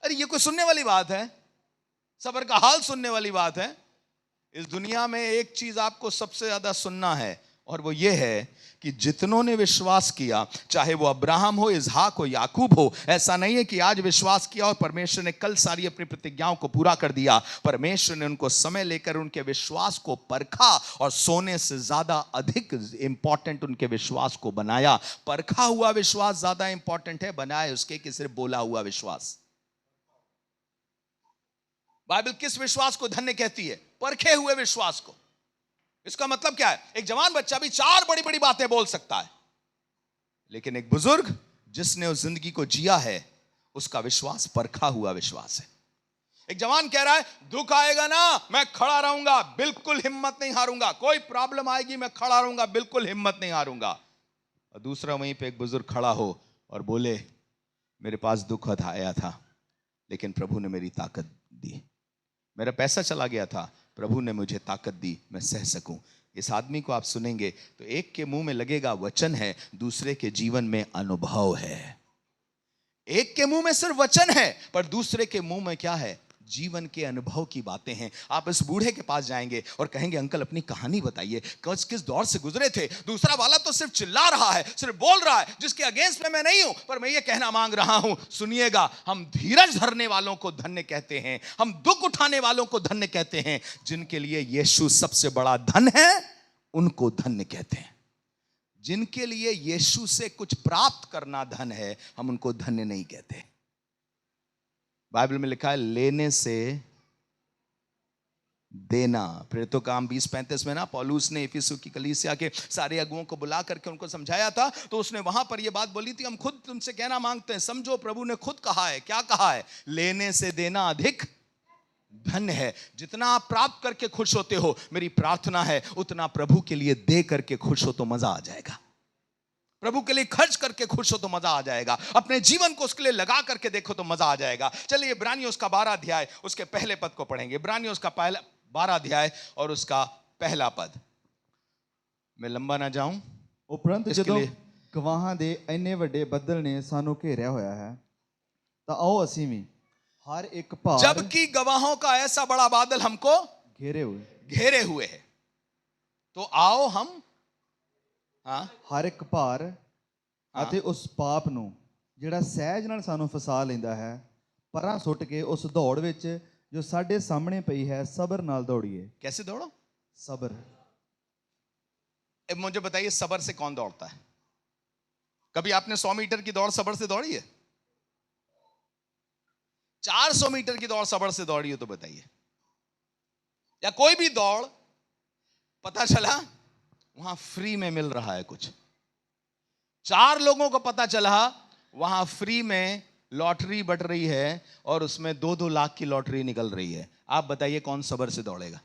अरे ये कोई सुनने वाली बात है? सबर का हाल सुनने वाली बात है? इस दुनिया में एक चीज आपको सबसे ज्यादा सुनना है, और वो ये है कि जितनों ने विश्वास किया, चाहे वो अब्राहम हो, इसहाक हो, याकूब हो, ऐसा नहीं है कि आज विश्वास किया और परमेश्वर ने कल सारी अपनी प्रतिज्ञाओं को पूरा कर दिया। परमेश्वर ने उनको समय लेकर उनके विश्वास को परखा और सोने से ज्यादा अधिक इंपॉर्टेंट उनके विश्वास को बनाया। परखा हुआ विश्वास ज्यादा इंपॉर्टेंट है बनाए उसके कि सिर्फ बोला हुआ विश्वास। बाइबल किस विश्वास को धन्य कहती है? परखे हुए विश्वास को। इसका मतलब क्या है? एक जवान बच्चा भी 4 बड़ी बड़ी बातें बोल सकता है, लेकिन एक बुजुर्ग जिसने उस जिंदगी को जिया है, उसका विश्वास परखा हुआ विश्वास है। एक जवान कह रहा है दुख आएगा ना मैं खड़ा रहूंगा, बिल्कुल हिम्मत नहीं हारूंगा, कोई प्रॉब्लम आएगी मैं खड़ा रहूंगा, बिल्कुल हिम्मत नहीं हारूंगा। और दूसरा वहीं पे एक बुजुर्ग खड़ा हो और बोले मेरे पास दुख आया था लेकिन प्रभु ने मेरी ताकत दी, मेरा पैसा चला गया था, प्रभु ने मुझे ताकत दी मैं सह सकूं। इस आदमी को आप सुनेंगे तो एक के मुंह में लगेगा वचन है, दूसरे के जीवन में अनुभव है। एक के मुंह में सिर्फ वचन है, पर दूसरे के मुंह में क्या है? जीवन के अनुभव की बातें हैं। आप इस बूढ़े के पास जाएंगे और कहेंगे अंकल अपनी कहानी बताइए, किस किस दौर से गुजरे थे। दूसरा वाला तो सिर्फ चिल्ला रहा है, सिर्फ बोल रहा है, जिसके अगेंस्ट में मैं नहीं हूं, पर मैं ये कहना मांग रहा हूं, सुनिएगा, हम धीरज धरने वालों को धन्य कहते हैं, हम दुख उठाने वालों को धन्य कहते हैं। जिनके लिए यीशु सबसे बड़ा धन है उनको धन्य कहते हैं। जिनके लिए यीशु से कुछ प्राप्त करना धन है, हम उनको धन्य नहीं कहते। बाइबल में लिखा है लेने से देना। प्रेरितों का काम 20:35 में ना पौलुस ने इफिसु की कलीसिया के सारे अगुओं को बुला करके उनको समझाया था, तो उसने वहां पर यह बात बोली थी, हम खुद तुमसे कहना मांगते हैं, समझो प्रभु ने खुद कहा है। क्या कहा है? लेने से देना अधिक धन्य है। जितना आप प्राप्त करके खुश होते हो, मेरी प्रार्थना है उतना प्रभु के लिए दे करके खुश हो तो मजा आ जाएगा। प्रभु के लिए खर्च करके खुश हो तो मजा आ जाएगा। अपने जीवन को उसके लिए लगा करके देखो तो मजा आ जाएगा। चलिए इब्रानियों उसका 12 अध्याय उसके पहले पद को पढ़ेंगे। इब्रानियों उसका 12 अध्याय और उसका पहला पद। मैं लंबा ना जाऊं। ਉਪਰੰਤ इसके ਜਦੋਂ लिए ਗਵਾਹਾਂ ਦੇ ਇੰਨੇ ਵੱਡੇ ਬੱਦਲ ਨੇ ਸਾਨੂੰ ਘੇਰਿਆ ਹੋਇਆ ਹੈ, ਤਾਂ ਆਓ ਅਸੀਂ ਵੀ हर एक भार जबकि गवाहों का ऐसा बड़ा बादल हमको घेरे हुए है, तो आओ हम हर एक भार ਅਤੇ ਉਸ ਪਾਪ ਨੂੰ ਜਿਹੜਾ ਸਹਿਜ ਨਾਲ ਸਾਨੂੰ ਫਸਾ ਲੈਂਦਾ ਹੈ ਪਰਾਂ ਸੁੱਟ ਕੇ ਉਸ ਦੌੜ ਵਿੱਚ ਜੋ ਸਾਡੇ ਸਾਹਮਣੇ ਪਈ ਹੈ ਸਬਰ ਨਾਲ ਦੌੜੀਏ। कैसे दौड़ो? सबर। अब मुझे बताइए सबर से कौन दौड़ता है? कभी आपने 100 मीटर की दौड़ सबर से दौड़ी है? 400 मीटर की दौड़ सबर से दौड़ी हो तो बताइए। या कोई भी दौड़ पता चला वहां फ्री में मिल रहा है कुछ, 4 लोगों को पता चला वहां फ्री में लॉटरी बट रही है और उसमें 2-2 लाख की लॉटरी निकल रही है। आप बताइए कौन सबर से दौड़ेगा?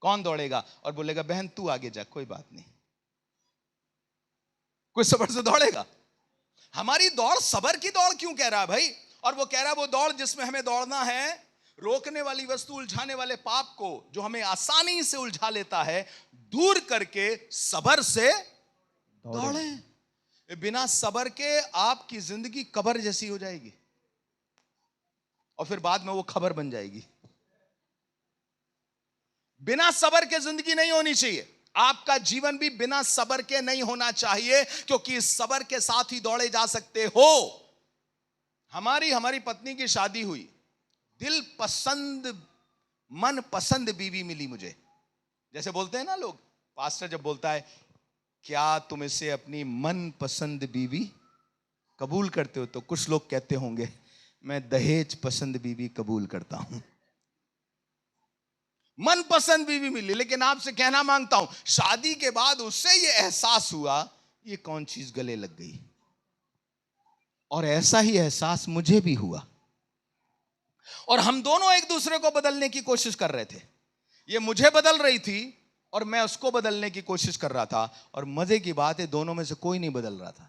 कौन दौड़ेगा और बोलेगा बहन तू आगे जा, कोई बात नहीं? कोई सबर से दौड़ेगा? हमारी दौड़ सबर की दौड़ क्यों कह रहा है भाई? और वो कह रहा है वो दौड़ जिसमें हमें दौड़ना है रोकने वाली वस्तु, उलझाने वाले पाप को जो हमें आसानी से उलझा लेता है, दूर करके सबर से दौड़ें। बिना सबर के आपकी जिंदगी कब्र जैसी हो जाएगी और फिर बाद में वो खबर बन जाएगी। बिना सबर के जिंदगी नहीं होनी चाहिए। आपका जीवन भी बिना सबर के नहीं होना चाहिए, क्योंकि इस सबर के साथ ही दौड़े जा सकते हो। हमारी पत्नी की शादी हुई, दिल पसंद मन पसंद बीवी मिली मुझे। जैसे बोलते हैं ना लोग, पास्टर जब बोलता है क्या तुम इसे अपनी मन पसंद बीवी कबूल करते हो, तो कुछ लोग कहते होंगे मैं दहेज पसंद बीवी कबूल करता हूं। मन पसंद बीवी मिली, लेकिन आपसे कहना मांगता हूं शादी के बाद उससे ये एहसास हुआ ये कौन चीज गले लग गई। और ऐसा ही एहसास मुझे भी हुआ और हम दोनों एक दूसरे को बदलने की कोशिश कर रहे थे। ये मुझे बदल रही थी और मैं उसको बदलने की कोशिश कर रहा था, और मजे की बात है दोनों में से कोई नहीं बदल रहा था।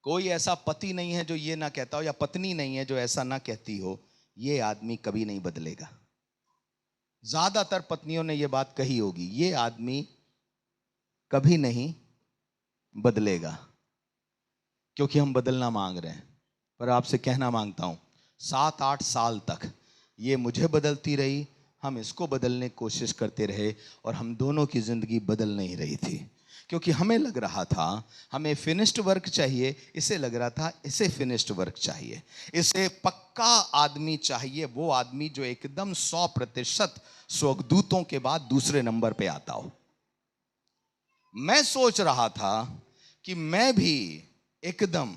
कोई ऐसा पति नहीं है जो ये ना कहता हो, या पत्नी नहीं है जो ऐसा ना कहती हो ये आदमी कभी नहीं बदलेगा। ज्यादातर पत्नियों ने यह बात कही होगी, ये आदमी कभी नहीं बदलेगा, क्योंकि हम बदलना मांग रहे हैं। पर आपसे कहना मांगता हूं, 7-8 साल तक ये मुझे बदलती रही, हम इसको बदलने की कोशिश करते रहे, और हम दोनों की जिंदगी बदल नहीं रही थी। क्योंकि हमें लग रहा था हमें फिनिश्ड वर्क चाहिए, इसे लग रहा था इसे फिनिश्ड वर्क चाहिए, इसे पक्का आदमी चाहिए, वो आदमी जो एकदम 100% स्वर्गदूतों के बाद दूसरे नंबर पे आता हो। मैं सोच रहा था कि मैं भी एकदम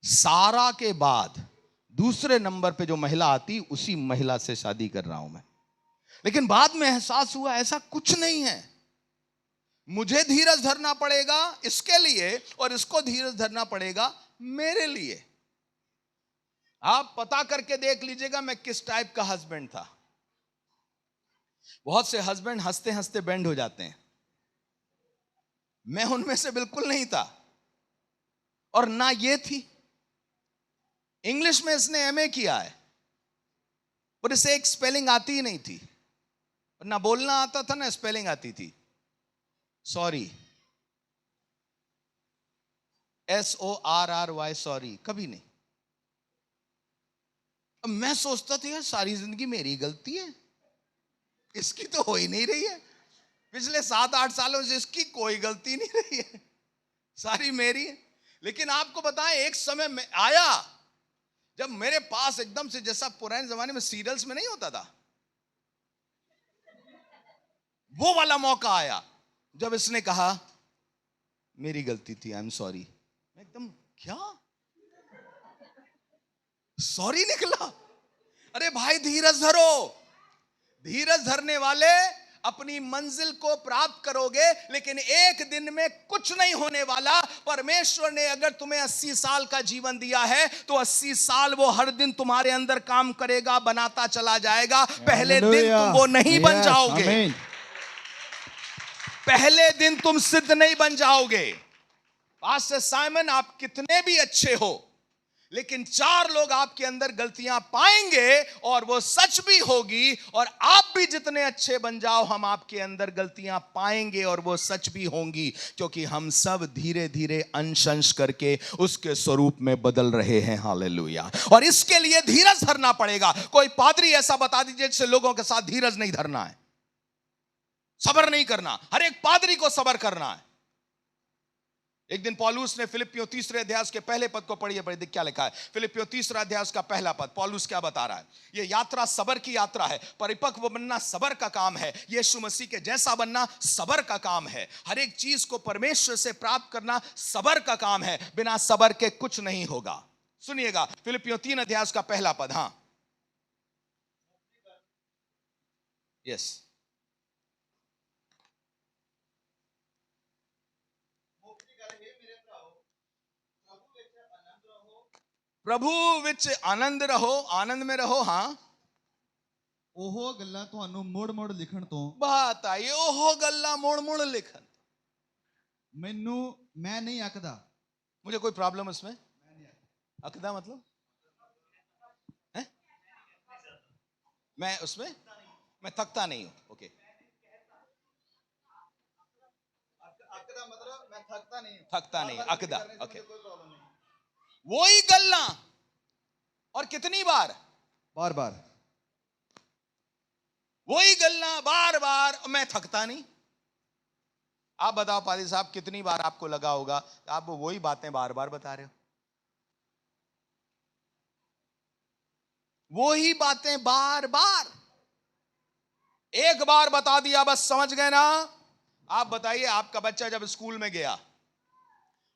सारा के बाद दूसरे नंबर पे जो महिला आती, उसी महिला से शादी कर रहा हूं मैं। लेकिन बाद में एहसास हुआ ऐसा कुछ नहीं है। मुझे धीरज धरना पड़ेगा इसके लिए, और इसको धीरज धरना पड़ेगा मेरे लिए। आप पता करके देख लीजिएगा मैं किस टाइप का हस्बैंड था। बहुत से हस्बैंड हंसते हंसते बेंड हो जाते हैं, मैं उनमें से बिल्कुल नहीं था। और ना ये थी, इंग्लिश में इसने एमए किया है, पर इसे एक स्पेलिंग आती ही नहीं थी, ना बोलना आता था ना स्पेलिंग आती थी। सॉरी, SORRY, सॉरी कभी नहीं। अब मैं सोचता था यार सारी जिंदगी मेरी गलती है, इसकी तो हो ही नहीं रही है। पिछले 7-8 सालों से इसकी कोई गलती नहीं रही है, सारी मेरी है। लेकिन आपको बताएं, एक समय में आया जब मेरे पास एकदम से, जैसा पुराने जमाने में सीरियल्स में नहीं होता था, वो वाला मौका आया जब इसने कहा मेरी गलती थी, आई एम सॉरी। मैं एकदम, क्या सॉरी निकला? अरे भाई धीरज धरो, धीरज धरने वाले अपनी मंजिल को प्राप्त करोगे, लेकिन एक दिन में कुछ नहीं होने वाला। परमेश्वर ने अगर तुम्हें 80 साल का जीवन दिया है, तो 80 साल वो हर दिन तुम्हारे अंदर काम करेगा, बनाता चला जाएगा। पहले दिन तुम वो नहीं बन जाओगे, पहले दिन तुम सिद्ध नहीं बन जाओगे। पास्टर साइमन, आप कितने भी अच्छे हो, लेकिन 4 लोग आपके अंदर गलतियां पाएंगे, और वो सच भी होगी। और आप भी जितने अच्छे बन जाओ, हम आपके अंदर गलतियां पाएंगे और वो सच भी होंगी, क्योंकि हम सब धीरे धीरे अंश अंश करके उसके स्वरूप में बदल रहे हैं। हालेलुया। और इसके लिए धीरज धरना पड़ेगा। कोई पादरी ऐसा बता दीजिए जिससे लोगों के साथ धीरज नहीं धरना है, सबर नहीं करना। हर एक पादरी को सबर करना है। एक दिन पौलुस ने फिलिप्पियों 3 अध्याय के पहले पद को पढ़िए, पढ़िए क्या लिखा है। फिलिप्पियों 3 अध्याय का पहला पद, पौलुस क्या बता रहा है। यह यात्रा सबर की यात्रा है। परिपक्व बनना सबर का काम है। यीशु मसीह के जैसा बनना सबर का काम है। हर एक चीज को परमेश्वर से प्राप्त करना सबर का काम है। बिना सबर के कुछ नहीं होगा। सुनिएगा, फिलिप्पियों 3 अध्याय का पहला पद। हाँ, यस। प्रभु विच आनंद रहो, आनंद में रहो। हाँ, ਉਹ ਗੱਲਾਂ ਤੁਹਾਨੂੰ ਮੁੜ-ਮੁੜ ਲਿਖਣ ਤੋਂ बात आई, ओहो गल्ला मोड़ मोड़ लिखन। ਮੈਨੂੰ मैं नहीं अकदा। मुझे कोई प्रॉब्लम उसमें? अकदा मतलब है? मैं उसमें मैं थकता नहीं हूं। ओके, अकदा मतलब मैं थकता नहीं हूं, थकता नहीं, अकदा। ओके, वही गल्ला, और कितनी बार? बार बार वही गल्ला बार बार, मैं थकता नहीं। आप बताओ पादी साहब, कितनी बार आपको लगा होगा आप वही बातें बार बार बता रहे हो? वही बातें बार बार, एक बार बता दिया बस समझ गए ना। आप बताइए, आपका बच्चा जब स्कूल में गया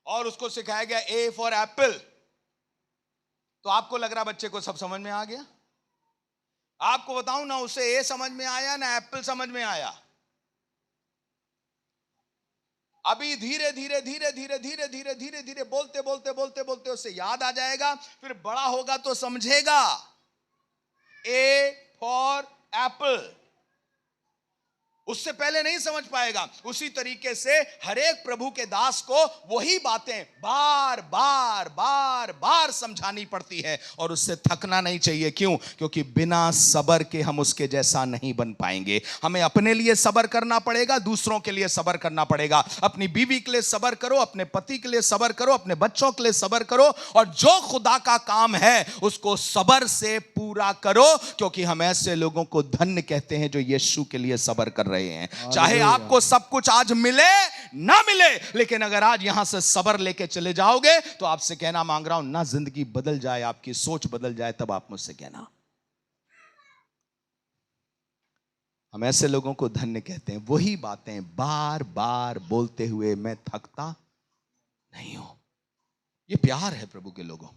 और उसको सिखाया गया ए फॉर एप्पल, तो आपको लग रहा बच्चे को सब समझ में आ गया? आपको बताऊं ना, उसे ए समझ में आया ना एप्पल समझ में आया। अभी धीरे धीरे धीरे धीरे धीरे धीरे धीरे धीरे बोलते बोलते बोलते बोलते उसे याद आ जाएगा। फिर बड़ा होगा तो समझेगा ए फॉर एप्पल। उससे पहले नहीं समझ पाएगा। उसी तरीके से हर एक प्रभु के दास को वही बातें बार बार बार बार समझानी पड़ती है और उससे थकना नहीं चाहिए। क्यों? क्योंकि बिना सब्र के हम उसके जैसा नहीं बन पाएंगे। हमें अपने लिए सब्र करना पड़ेगा, दूसरों के लिए सब्र करना पड़ेगा। अपनी बीवी के लिए सब्र करो, अपने पति के लिए सब्र करो, अपने बच्चों के लिए सब्र करो, और जो खुदा का काम है उसको सब्र से पूरा करो, क्योंकि हम ऐसे लोगों को धन्य कहते हैं जो यीशु के लिए सब्र कर रहे हैं। चाहे आपको सब कुछ आज मिले ना मिले, लेकिन अगर आज यहां से सब्र लेके चले जाओगे तो आपसे कहना मांग रहा हूं, ना जिंदगी बदल जाए, आपकी सोच बदल जाए, तब आप मुझसे कहना। हम ऐसे लोगों को धन्य कहते हैं, वही बातें बार बार बोलते हुए मैं थकता नहीं हूं। यह प्यार है प्रभु के लोगों।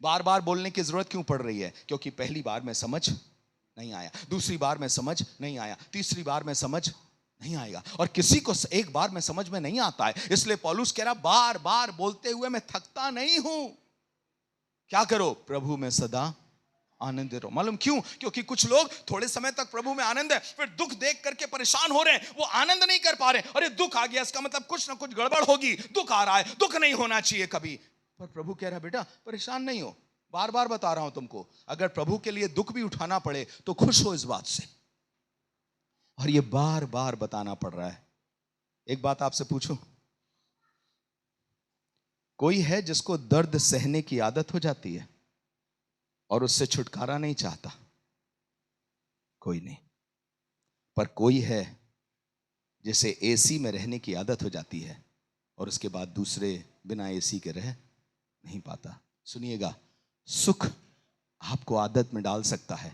बार बार बोलने की जरूरत क्यों पड़ रही है? क्योंकि पहली बार में समझ नहीं आया, दूसरी बार में समझ नहीं आया, तीसरी बार में समझ नहीं आएगा, और किसी को एक बार में समझ में नहीं आता है। इसलिए पौलुस कह रहा, बार बार बोलते हुए मैं थकता नहीं हूं। क्या करो? प्रभु में सदा आनंद रहो। मालूम क्यों? क्योंकि कुछ लोग थोड़े समय तक प्रभु में आनंद है, फिर दुख देख करके परेशान हो रहे हैं, वो आनंद नहीं कर पा रहे। अरे दुख आ गया, इसका मतलब कुछ ना कुछ गड़बड़ होगी, दुख आ रहा है, दुख नहीं होना चाहिए कभी। पर प्रभु कह रहा है, बेटा परेशान नहीं हो, बार बार बता रहा हूं तुमको, अगर प्रभु के लिए दुख भी उठाना पड़े तो खुश हो इस बात से। और ये बार बार बताना पड़ रहा है। एक बात आपसे पूछूं, कोई है जिसको दर्द सहने की आदत हो जाती है और उससे छुटकारा नहीं चाहता? कोई नहीं। पर कोई है जिसे एसी में रहने की आदत हो जाती है और उसके बाद दूसरे बिना एसी के रह नहीं पाता। सुनिएगा, सुख आपको आदत में डाल सकता है,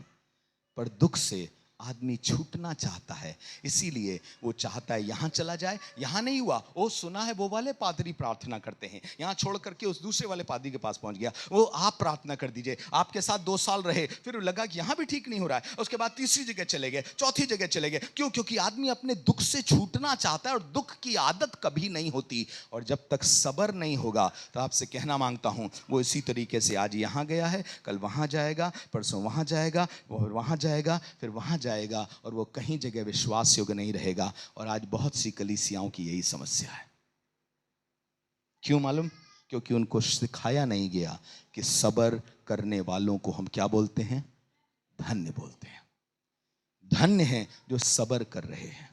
पर दुख से आदमी छूटना चाहता है। इसीलिए वो चाहता है यहां चला जाए, यहां नहीं हुआ, वो सुना है वो वाले पादरी प्रार्थना करते हैं, यहां छोड़ करके उस दूसरे वाले पादरी के पास पहुंच गया, वो आप प्रार्थना कर दीजिए। आपके साथ 2 साल रहे, फिर लगा कि यहां भी ठीक नहीं हो रहा है, उसके बाद तीसरी जगह चले गए, चौथी जगह चले गए। क्यों? क्योंकि आदमी अपने दुख से छूटना चाहता है और दुख की आदत कभी नहीं होती। और जब तक सब्र नहीं होगा, तो आपसे कहना मांगता हूं, वो इसी तरीके से आज यहां गया है, कल वहां जाएगा, परसों वहां जाएगा, वहां जाएगा, फिर वहां जाएगा, और वो कहीं जगह विश्वास योग्य नहीं रहेगा। और आज बहुत सी कलीसियाओं की यही समस्या है। क्यों मालूम? क्योंकि उनको सिखाया नहीं गया कि सब्र करने वालों को हम क्या बोलते हैं? धन्य बोलते हैं। धन्य हैं जो सब्र कर रहे हैं।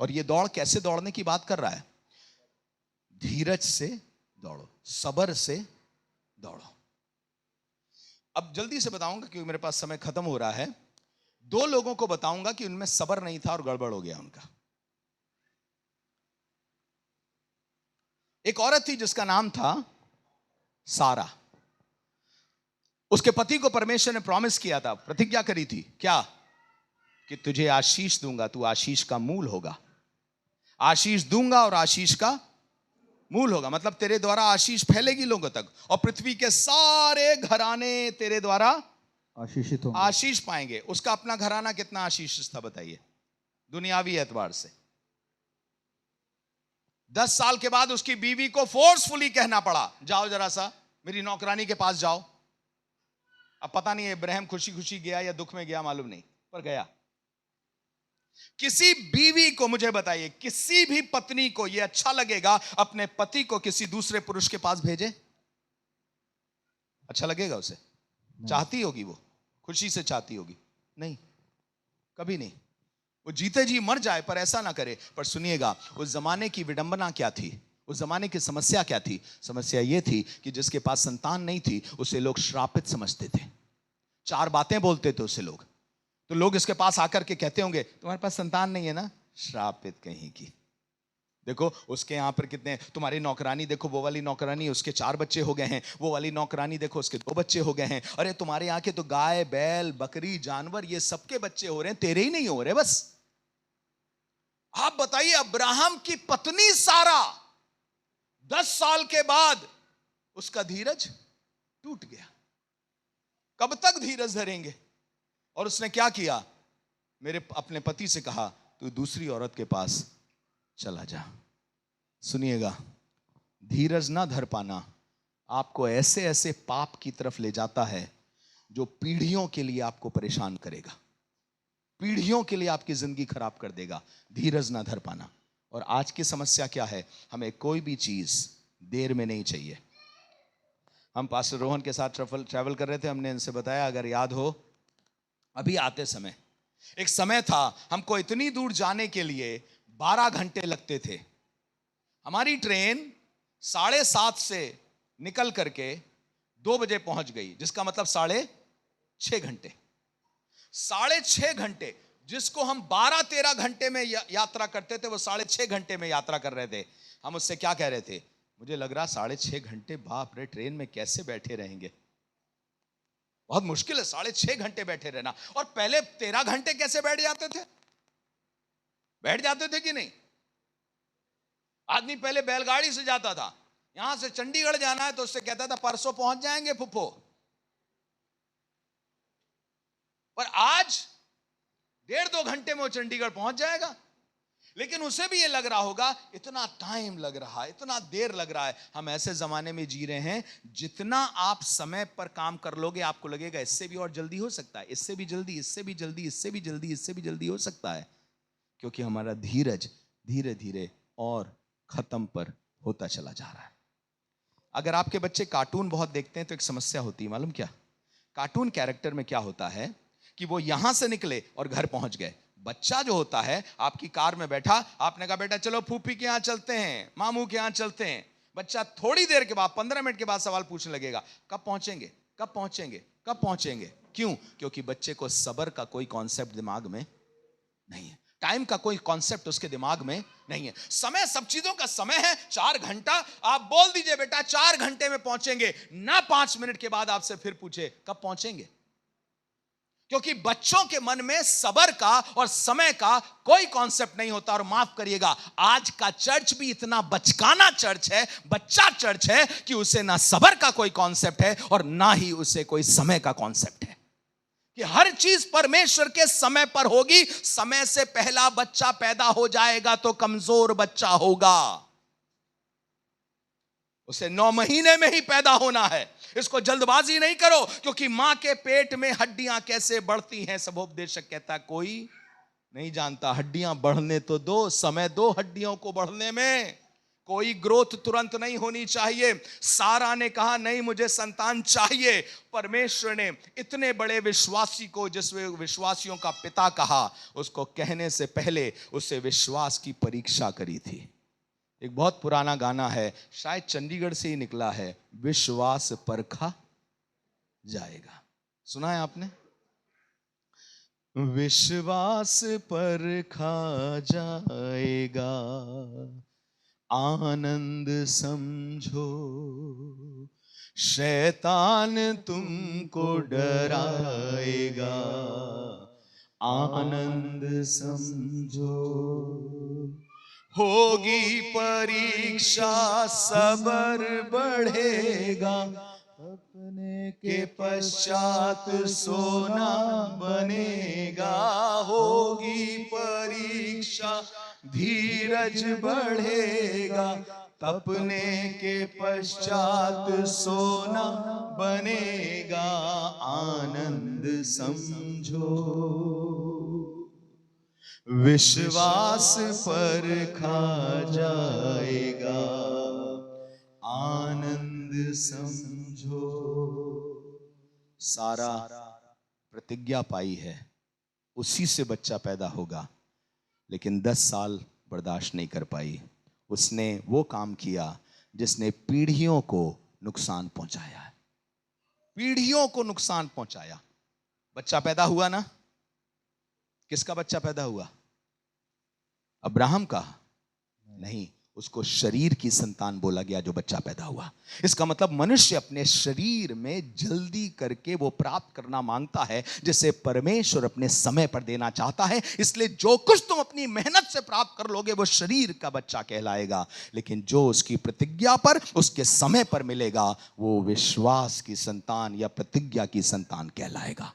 और ये दौड़ कैसे दौड़ने की बात कर रहा है? धीरज से दौड़ो, सब्र से दौड़ो। अब जल्दी से बताऊंगा क्योंकि मेरे पास समय खत्म हो रहा है। 2 लोगों को बताऊंगा कि उनमें सब्र नहीं था और गड़बड़ हो गया उनका। एक औरत थी जिसका नाम था सारा। उसके पति को परमेश्वर ने प्रॉमिस किया था, प्रतिज्ञा करी थी, क्या? कि तुझे आशीष दूंगा, तू आशीष का मूल होगा। आशीष दूंगा और आशीष का मूल होगा, मतलब तेरे द्वारा आशीष फैलेगी लोगों तक, और पृथ्वी के सारे घराने तेरे द्वारा आशीषित होंगे, आशीष पाएंगे। उसका अपना घराना कितना आशीषित था बताइए, दुनियावी एतबार से। 10 साल के बाद उसकी बीवी को फोर्सफुली कहना पड़ा, जाओ जरा सा मेरी नौकरानी के पास जाओ। अब पता नहीं इब्राहिम खुशी खुशी गया या दुख में गया, मालूम नहीं, पर गया। किसी बीवी को, मुझे बताइए, किसी भी पत्नी को यह अच्छा लगेगा अपने पति को किसी दूसरे पुरुष के पास भेजे? अच्छा लगेगा उसे? चाहती होगी वो, खुशी से चाहती होगी? नहीं, कभी नहीं। वो जीते जी मर जाए पर ऐसा ना करे। पर सुनिएगा, उस जमाने की विडंबना क्या थी? उस जमाने की समस्या क्या थी? समस्या यह थी कि जिसके पास संतान नहीं थी उसे लोग श्रापित समझते थे। 4 बातें बोलते थे उसे लोग। तो लोग इसके पास आकर के कहते होंगे, तुम्हारे पास संतान नहीं है ना, श्रापित कहीं की। देखो उसके यहां पर कितने, तुम्हारी नौकरानी देखो, वो वाली नौकरानी उसके 4 बच्चे हो गए हैं, वो वाली नौकरानी देखो उसके 2 बच्चे हो गए हैं। अरे तुम्हारे यहां के तो गाय बैल बकरी जानवर ये सबके बच्चे हो रहे हैं, तेरे ही नहीं हो रहे। बस आप बताइए, अब्राहम की पत्नी सारा 10 साल के बाद उसका धीरज टूट गया। कब तक धीरज धरेंगे? और उसने क्या किया? अपने पति से कहा, तू दूसरी औरत के पास चला जा। सुनिएगा, धीरज ना धर पाना आपको ऐसे ऐसे पाप की तरफ ले जाता है जो पीढ़ियों के लिए आपको परेशान करेगा। पीढ़ियों के लिए आपकी जिंदगी खराब कर देगा। धीरज ना धर पाना। और आज की समस्या क्या है? हमें कोई भी चीज देर में नहीं चाहिए। हम पास्टर रोहन के साथ ट्रैवल कर रहे थे, हमने इनसे बताया, अगर याद हो, अभी आते समय एक समय था हमको इतनी दूर जाने के लिए 12 घंटे लगते थे। हमारी ट्रेन 7:30 से निकल करके 2 बजे पहुंच गई, जिसका मतलब 6.5 घंटे। 6.5 घंटे, जिसको हम 12-13 घंटे में यात्रा करते थे, वो 6.5 घंटे में यात्रा कर रहे थे। हम उससे क्या कह रहे थे? मुझे लग रहा 6.5 घंटे, बाप रे, ट्रेन में कैसे बैठे रहेंगे, बहुत मुश्किल है 6.5 घंटे बैठे रहना। और पहले 13 घंटे कैसे बैठ जाते थे? बैठ जाते थे कि नहीं? आदमी पहले बैलगाड़ी से जाता था, यहां से चंडीगढ़ जाना है तो उससे कहता था परसों पहुंच जाएंगे फुफ्फो। पर आज 1.5-2 घंटे में वो चंडीगढ़ पहुंच जाएगा। लेकिन उसे भी ये लग रहा होगा इतना टाइम लग रहा है, इतना देर लग रहा है। हम ऐसे जमाने में जी रहे हैं, जितना आप समय पर काम कर लोगे आपको लगेगा इससे भी और जल्दी हो सकता है, इससे भी जल्दी, इससे भी जल्दी, इससे भी जल्दी, इससे भी जल्दी हो सकता है। क्योंकि हमारा धीरज धीरे धीरे और खत्म पर होता चला जा रहा है। अगर आपके बच्चे कार्टून बहुत देखते हैं तो एक समस्या होती है, मालूम क्या? कार्टून कैरेक्टर में क्या होता है कि वो यहां से निकले और घर पहुंच गए। बच्चा जो होता है आपकी कार में बैठा, आपने कहा बेटा चलो फूफी के यहां चलते हैं, मामू के यहां चलते हैं, बच्चा थोड़ी देर के बाद 15 मिनट के बाद सवाल पूछने लगेगा, कब पहुंचेंगे, कब पहुंचेंगे, कब पहुंचेंगे? क्यों? क्योंकि बच्चे को सब्र का कोई कॉन्सेप्ट दिमाग में नहीं है, टाइम का कोई कॉन्सेप्ट उसके दिमाग में नहीं है। समय सब चीजों का समय है। 4 घंटा आप बोल दीजिए बेटा 4 घंटे में पहुंचेंगे, ना 5 मिनट के बाद आपसे फिर पूछे कब पहुंचेंगे। क्योंकि बच्चों के मन में सबर का और समय का कोई कॉन्सेप्ट नहीं होता। और माफ करिएगा, आज का चर्च भी इतना बचकाना चर्च है, बच्चा चर्च है, कि उसे ना सबर का कोई कॉन्सेप्ट है और ना ही उसे कोई समय का कॉन्सेप्ट है, कि हर चीज परमेश्वर के समय पर होगी। समय से पहला बच्चा पैदा हो जाएगा तो कमजोर बच्चा होगा, उसे 9 महीने में ही पैदा होना है। इसको जल्दबाजी नहीं करो, क्योंकि मां के पेट में हड्डियां कैसे बढ़ती हैं, सबोपदेशक कहता है कोई नहीं जानता। हड्डियां बढ़ने तो दो, समय दो हड्डियों को बढ़ने में। कोई ग्रोथ तुरंत नहीं होनी चाहिए। सारा ने कहा नहीं मुझे संतान चाहिए। परमेश्वर ने इतने बड़े विश्वासी को, जिसमें विश्वासियों का पिता कहा, उसको कहने से पहले उससे विश्वास की परीक्षा करी थी। एक बहुत पुराना गाना है, शायद चंडीगढ़ से ही निकला है, विश्वास परखा जाएगा। सुना है आपने? विश्वास परखा जाएगा, आनंद समझो, शैतान तुमको डराएगा, आनंद समझो। होगी परीक्षा, सब्र बढ़ेगा, अपने के पश्चात सोना बनेगा। होगी परीक्षा, धीरज बढ़ेगा, अपने के पश्चात सोना बनेगा, आनंद समझो। विश्वास परखा जाएगा, आनंद समझो। सारा प्रतिज्ञा पाई है, उसी से बच्चा पैदा होगा, लेकिन 10 साल बर्दाश्त नहीं कर पाई। उसने वो काम किया जिसने पीढ़ियों को नुकसान पहुंचाया है, पीढ़ियों को नुकसान पहुंचाया। बच्चा पैदा हुआ ना, किसका बच्चा पैदा हुआ? अब्राहम का नहीं, उसको शरीर की संतान बोला गया जो बच्चा पैदा हुआ। इसका मतलब मनुष्य अपने शरीर में जल्दी करके वो प्राप्त करना मांगता है जिसे परमेश्वर अपने समय पर देना चाहता है। इसलिए जो कुछ तुम अपनी मेहनत से प्राप्त कर लोगे वो शरीर का बच्चा कहलाएगा, लेकिन जो उसकी प्रतिज्ञा पर, उसके समय पर मिलेगा, वो विश्वास की संतान या प्रतिज्ञा की संतान कहलाएगा।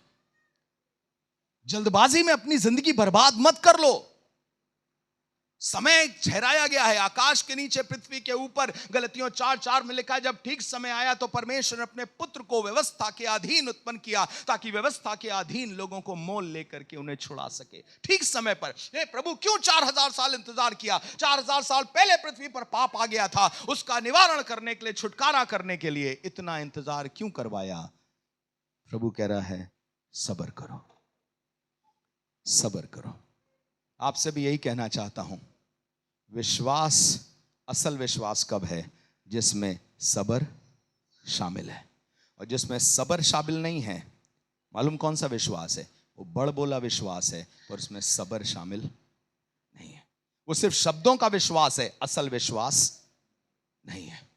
जल्दबाजी में अपनी जिंदगी बर्बाद मत कर लो। समय ठहराया गया है। आकाश के नीचे पृथ्वी के ऊपर, गलतियों 4:4 में लिखा है, जब ठीक समय आया तो परमेश्वर ने अपने पुत्र को व्यवस्था के अधीन उत्पन्न किया, ताकि व्यवस्था के अधीन लोगों को मोल लेकर के उन्हें छुड़ा सके ठीक समय पर। हे प्रभु, क्यों 4000 साल इंतजार किया? 4000 साल पहले पृथ्वी पर पाप आ गया था, उसका निवारण करने के लिए, छुटकारा करने के लिए इतना इंतजार क्यों करवाया? प्रभु कह रहा है, सब्र करो, सब्र करो। आपसे भी यही कहना चाहता हूं, विश्वास, असल विश्वास कब है? जिसमें सब्र शामिल है। और जिसमें सब्र शामिल नहीं है, मालूम कौन सा विश्वास है? वो बड़ बोला विश्वास है, पर उसमें सब्र शामिल नहीं है। वो सिर्फ शब्दों का विश्वास है, असल विश्वास नहीं है।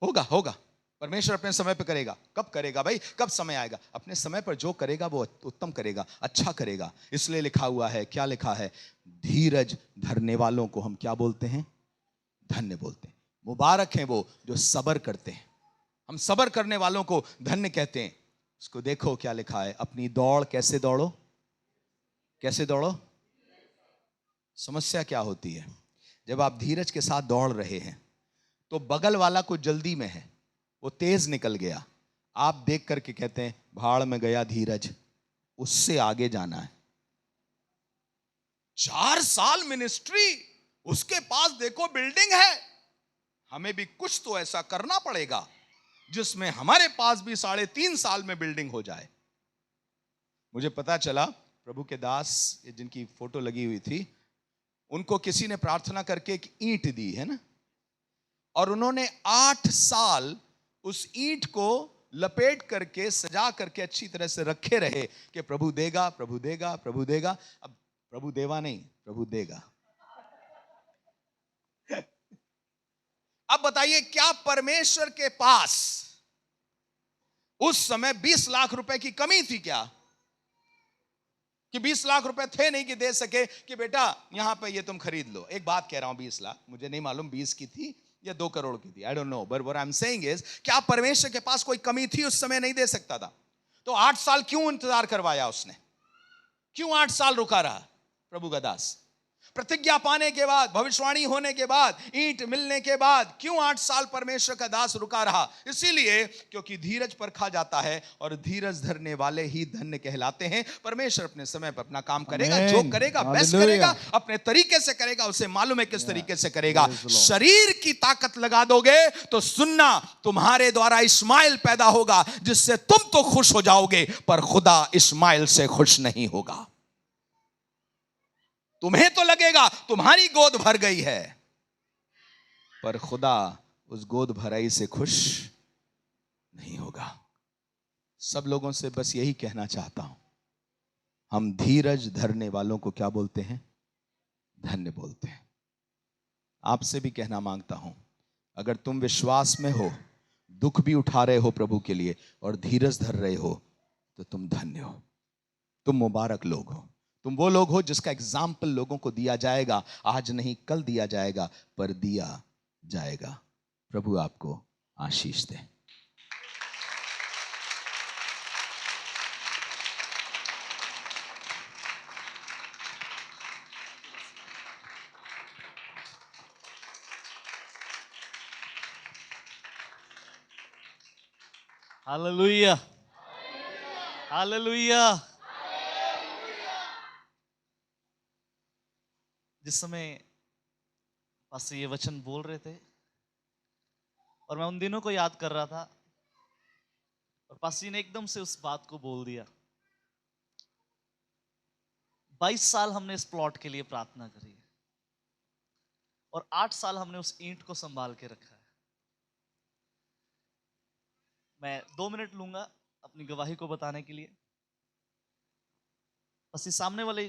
होगा होगा, परमेश्वर अपने समय पर करेगा। कब करेगा भाई? कब समय आएगा? अपने समय पर जो करेगा वो उत्तम करेगा, अच्छा करेगा। इसलिए लिखा हुआ है, क्या लिखा है? धीरज धरने वालों को हम क्या बोलते हैं? धन्य बोलते हैं। मुबारक हैं वो जो सब्र करते हैं। हम सब्र करने वालों को धन्य कहते हैं। उसको देखो क्या लिखा है, अपनी दौड़ कैसे दौड़ो, कैसे दौड़ो। समस्या क्या होती है? जब आप धीरज के साथ दौड़ रहे हैं तो बगल वाला को जल्दी में है, वो तेज निकल गया, आप देख करके कहते हैं, भाड़ में गया धीरज, उससे आगे जाना है। 4 साल मिनिस्ट्री, उसके पास देखो बिल्डिंग है। हमें भी कुछ तो ऐसा करना पड़ेगा जिसमें हमारे पास भी 3.5 साल में बिल्डिंग हो जाए। मुझे पता चला, प्रभु के दास जिनकी फोटो लगी हुई थी, उनको किसी ने प्रार्थना करके एक ईंट दी है ना, और उन्होंने 8 साल उस ईंट को लपेट करके, सजा करके अच्छी तरह से रखे रहे कि प्रभु देगा, प्रभु देगा, प्रभु देगा। अब प्रभु देवा नहीं, प्रभु देगा। अब बताइए, क्या परमेश्वर के पास उस समय 20 लाख रुपए की कमी थी क्या? कि 20 लाख रुपए थे नहीं कि दे सके कि बेटा यहां पे ये तुम खरीद लो। एक बात कह रहा हूं, 20 लाख, मुझे नहीं मालूम 20 की थी या 2 करोड़ की थी, I don't know, but what I am saying is, क्या परमेश्वर के पास कोई कमी थी? उस समय नहीं दे सकता था, तो 8 साल क्यों इंतजार करवाया उसने? क्यों 8 साल रुका रहा प्रभु का दास? प्रतिज्ञा पाने के बाद, भविष्यवाणी होने के बाद, ईंट मिलने के बाद क्यों 8 साल परमेश्वर का दास रुका रहा? इसीलिए क्योंकि धीरज परखा जाता है, और धीरज धरने वाले ही धन्य कहलाते हैं। परमेश्वर अपने समय पर अपना काम करेगा, जो करेगा बेस्ट करेगा, अपने तरीके से करेगा, उसे मालूम है किस तरीके से करेगा। शरीर की ताकत लगा दोगे तो सुनना, तुम्हारे द्वारा इस्माइल पैदा होगा, जिससे तुम तो खुश हो जाओगे, पर खुदा इस्माइल से खुश नहीं होगा। तुम्हें तो लगेगा तुम्हारी गोद भर गई है, पर खुदा उस गोद भराई से खुश नहीं होगा। सब लोगों से बस यही कहना चाहता हूं, हम धीरज धरने वालों को क्या बोलते हैं? धन्य बोलते हैं। आपसे भी कहना मांगता हूं, अगर तुम विश्वास में हो, दुख भी उठा रहे हो प्रभु के लिए, और धीरज धर रहे हो, तो तुम धन्य हो, तुम मुबारक लोग हो। तुम वो लोग हो जिसका एग्जाम्पल लोगों को दिया जाएगा। आज नहीं, कल दिया जाएगा, पर दिया जाएगा। प्रभु आपको आशीष दे। Hallelujah, hallelujah. जिस समय पास्टर ये वचन बोल रहे थे, और मैं उन दिनों को याद कर रहा था, और पास्टर जी ने एकदम से उस बात को बोल दिया। 22 साल हमने इस प्लॉट के लिए प्रार्थना करी है, और 8 साल हमने उस ईंट को संभाल के रखा है। मैं 2 मिनट लूंगा अपनी गवाही को बताने के लिए। बस इस सामने वाले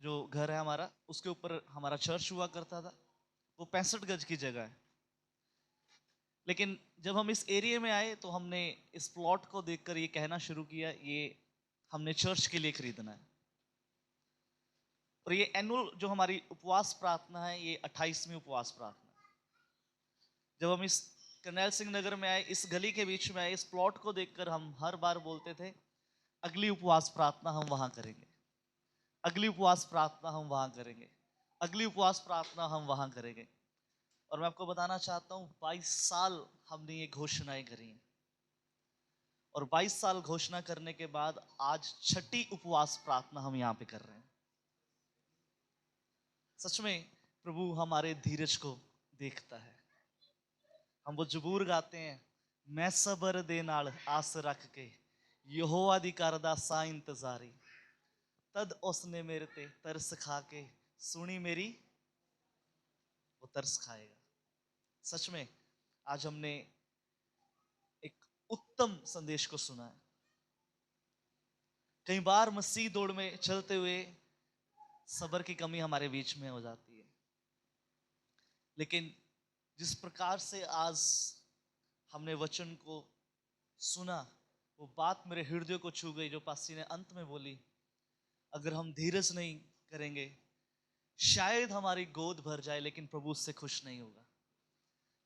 जो घर है हमारा, उसके ऊपर हमारा चर्च हुआ करता था। वो 65 गज की जगह है, लेकिन जब हम इस एरिया में आए तो हमने इस प्लॉट को देखकर ये कहना शुरू किया, ये हमने चर्च के लिए खरीदना है। और ये एनुअल जो हमारी उपवास प्रार्थना है, ये 28वीं उपवास प्रार्थना है। जब हम इस करनैल सिंह नगर में आए, इस गली के बीच में आए, इस प्लॉट को देखकर हम हर बार बोलते थे, अगली उपवास प्रार्थना हम वहां करेंगे, अगली उपवास प्रार्थना हम वहां करेंगे, अगली उपवास प्रार्थना हम वहां करेंगे। और मैं आपको बताना चाहता हूं 22 साल हमने ये घोषणाएं करी हैं, और 22 साल घोषणा करने के बाद आज छठी उपवास प्रार्थना हम यहां पे कर रहे हैं। सच में प्रभु हमारे धीरज को देखता है। हम वो जबूर गाते हैं, मैं सबर दे नाल आस रख के यहोवा दी करदा सा इंतजारी, तद उसने मेरे ते तरस खा के सुनी मेरी, वो तरस खाएगा। सच में आज हमने एक उत्तम संदेश को सुना है। कई बार मसीह दौड़ में चलते हुए सबर की कमी हमारे बीच में हो जाती है, लेकिन जिस प्रकार से आज हमने वचन को सुना, वो बात मेरे हृदय को छू गई जो पास्टर ने अंत में बोली। अगर हम धीरज नहीं करेंगे, शायद हमारी गोद भर जाए, लेकिन प्रभु उससे खुश नहीं होगा।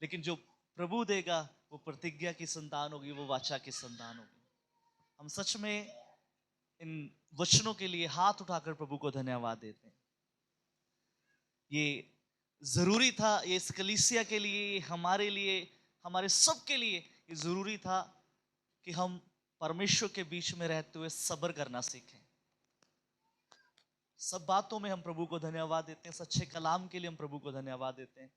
लेकिन जो प्रभु देगा वो प्रतिज्ञा की संतान होगी, वो वाचा की संतान होगी। हम सच में इन वचनों के लिए हाथ उठाकर प्रभु को धन्यवाद देते हैं। ये जरूरी था, ये इस कलीसिया के लिए, हमारे लिए, हमारे सब के लिए ये जरूरी था कि हम परमेश्वर के बीच में रहते हुए सब्र करना सीखें। सब बातों में हम प्रभु को धन्यवाद देते हैं, सच्चे कलाम के लिए हम प्रभु को धन्यवाद देते हैं।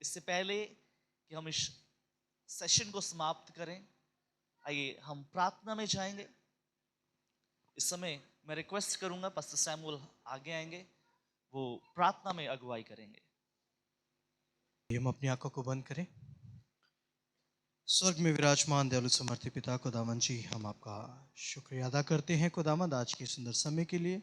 इससे पहले कि हम इस सेशन को समाप्त करें, आइए हम प्रार्थना में जाएंगे। इस समय मैं रिक्वेस्ट करूंगा पास्टर सैमुअल आगे आएंगे, वो प्रार्थना में अगुवाई करेंगे। हम अपनी आंखों को बंद करें। स्वर्ग में विराजमान दयालु समर्थी पिता खुदावन जी, हम आपका शुक्रिया अदा करते हैं खुदावंद आज के सुंदर समय के लिए,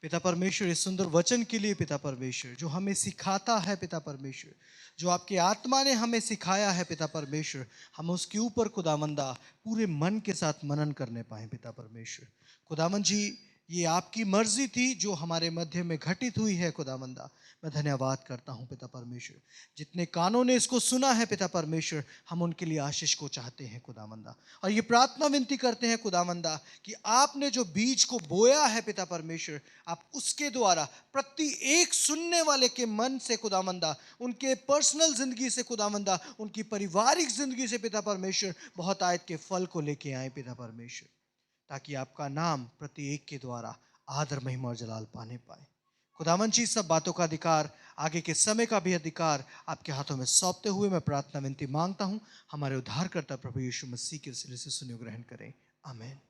पिता परमेश्वर इस सुंदर वचन के लिए, पिता परमेश्वर जो हमें सिखाता है, पिता परमेश्वर जो आपकी आत्मा ने हमें सिखाया है, पिता परमेश्वर हम उसके ऊपर खुदावंदा पूरे मन के साथ मनन करने पाए। पिता परमेश्वर खुदावन जी, ये आपकी मर्जी थी जो हमारे मध्य में घटित हुई है खुदावंदा। मैं धन्यवाद करता हूँ पिता परमेश्वर, जितने कानों ने इसको सुना है पिता परमेश्वर, हम उनके लिए आशीष को चाहते हैं खुदावंदा। और ये प्रार्थना विनती करते हैं खुदावंदा कि आपने जो बीज को बोया है पिता परमेश्वर, आप उसके द्वारा प्रति एक सुनने वाले के मन से खुदावंदा, उनके पर्सनल जिंदगी से खुदावंदा, उनकी पारिवारिक जिंदगी से पिता परमेश्वर बहुत आयत के फल को लेके आए पिता परमेश्वर, ताकि आपका नाम प्रति एक के द्वारा आदर महिमा और जलाल पाने पाए। खुदावन जी, सब बातों का अधिकार, आगे के समय का भी अधिकार आपके हाथों में सौंपते हुए मैं प्रार्थना विनती मांगता हूं, हमारे उद्धारकर्ता प्रभु यीशु मसीह के वसीले से सुनियो ग्रहण करें। आमीन।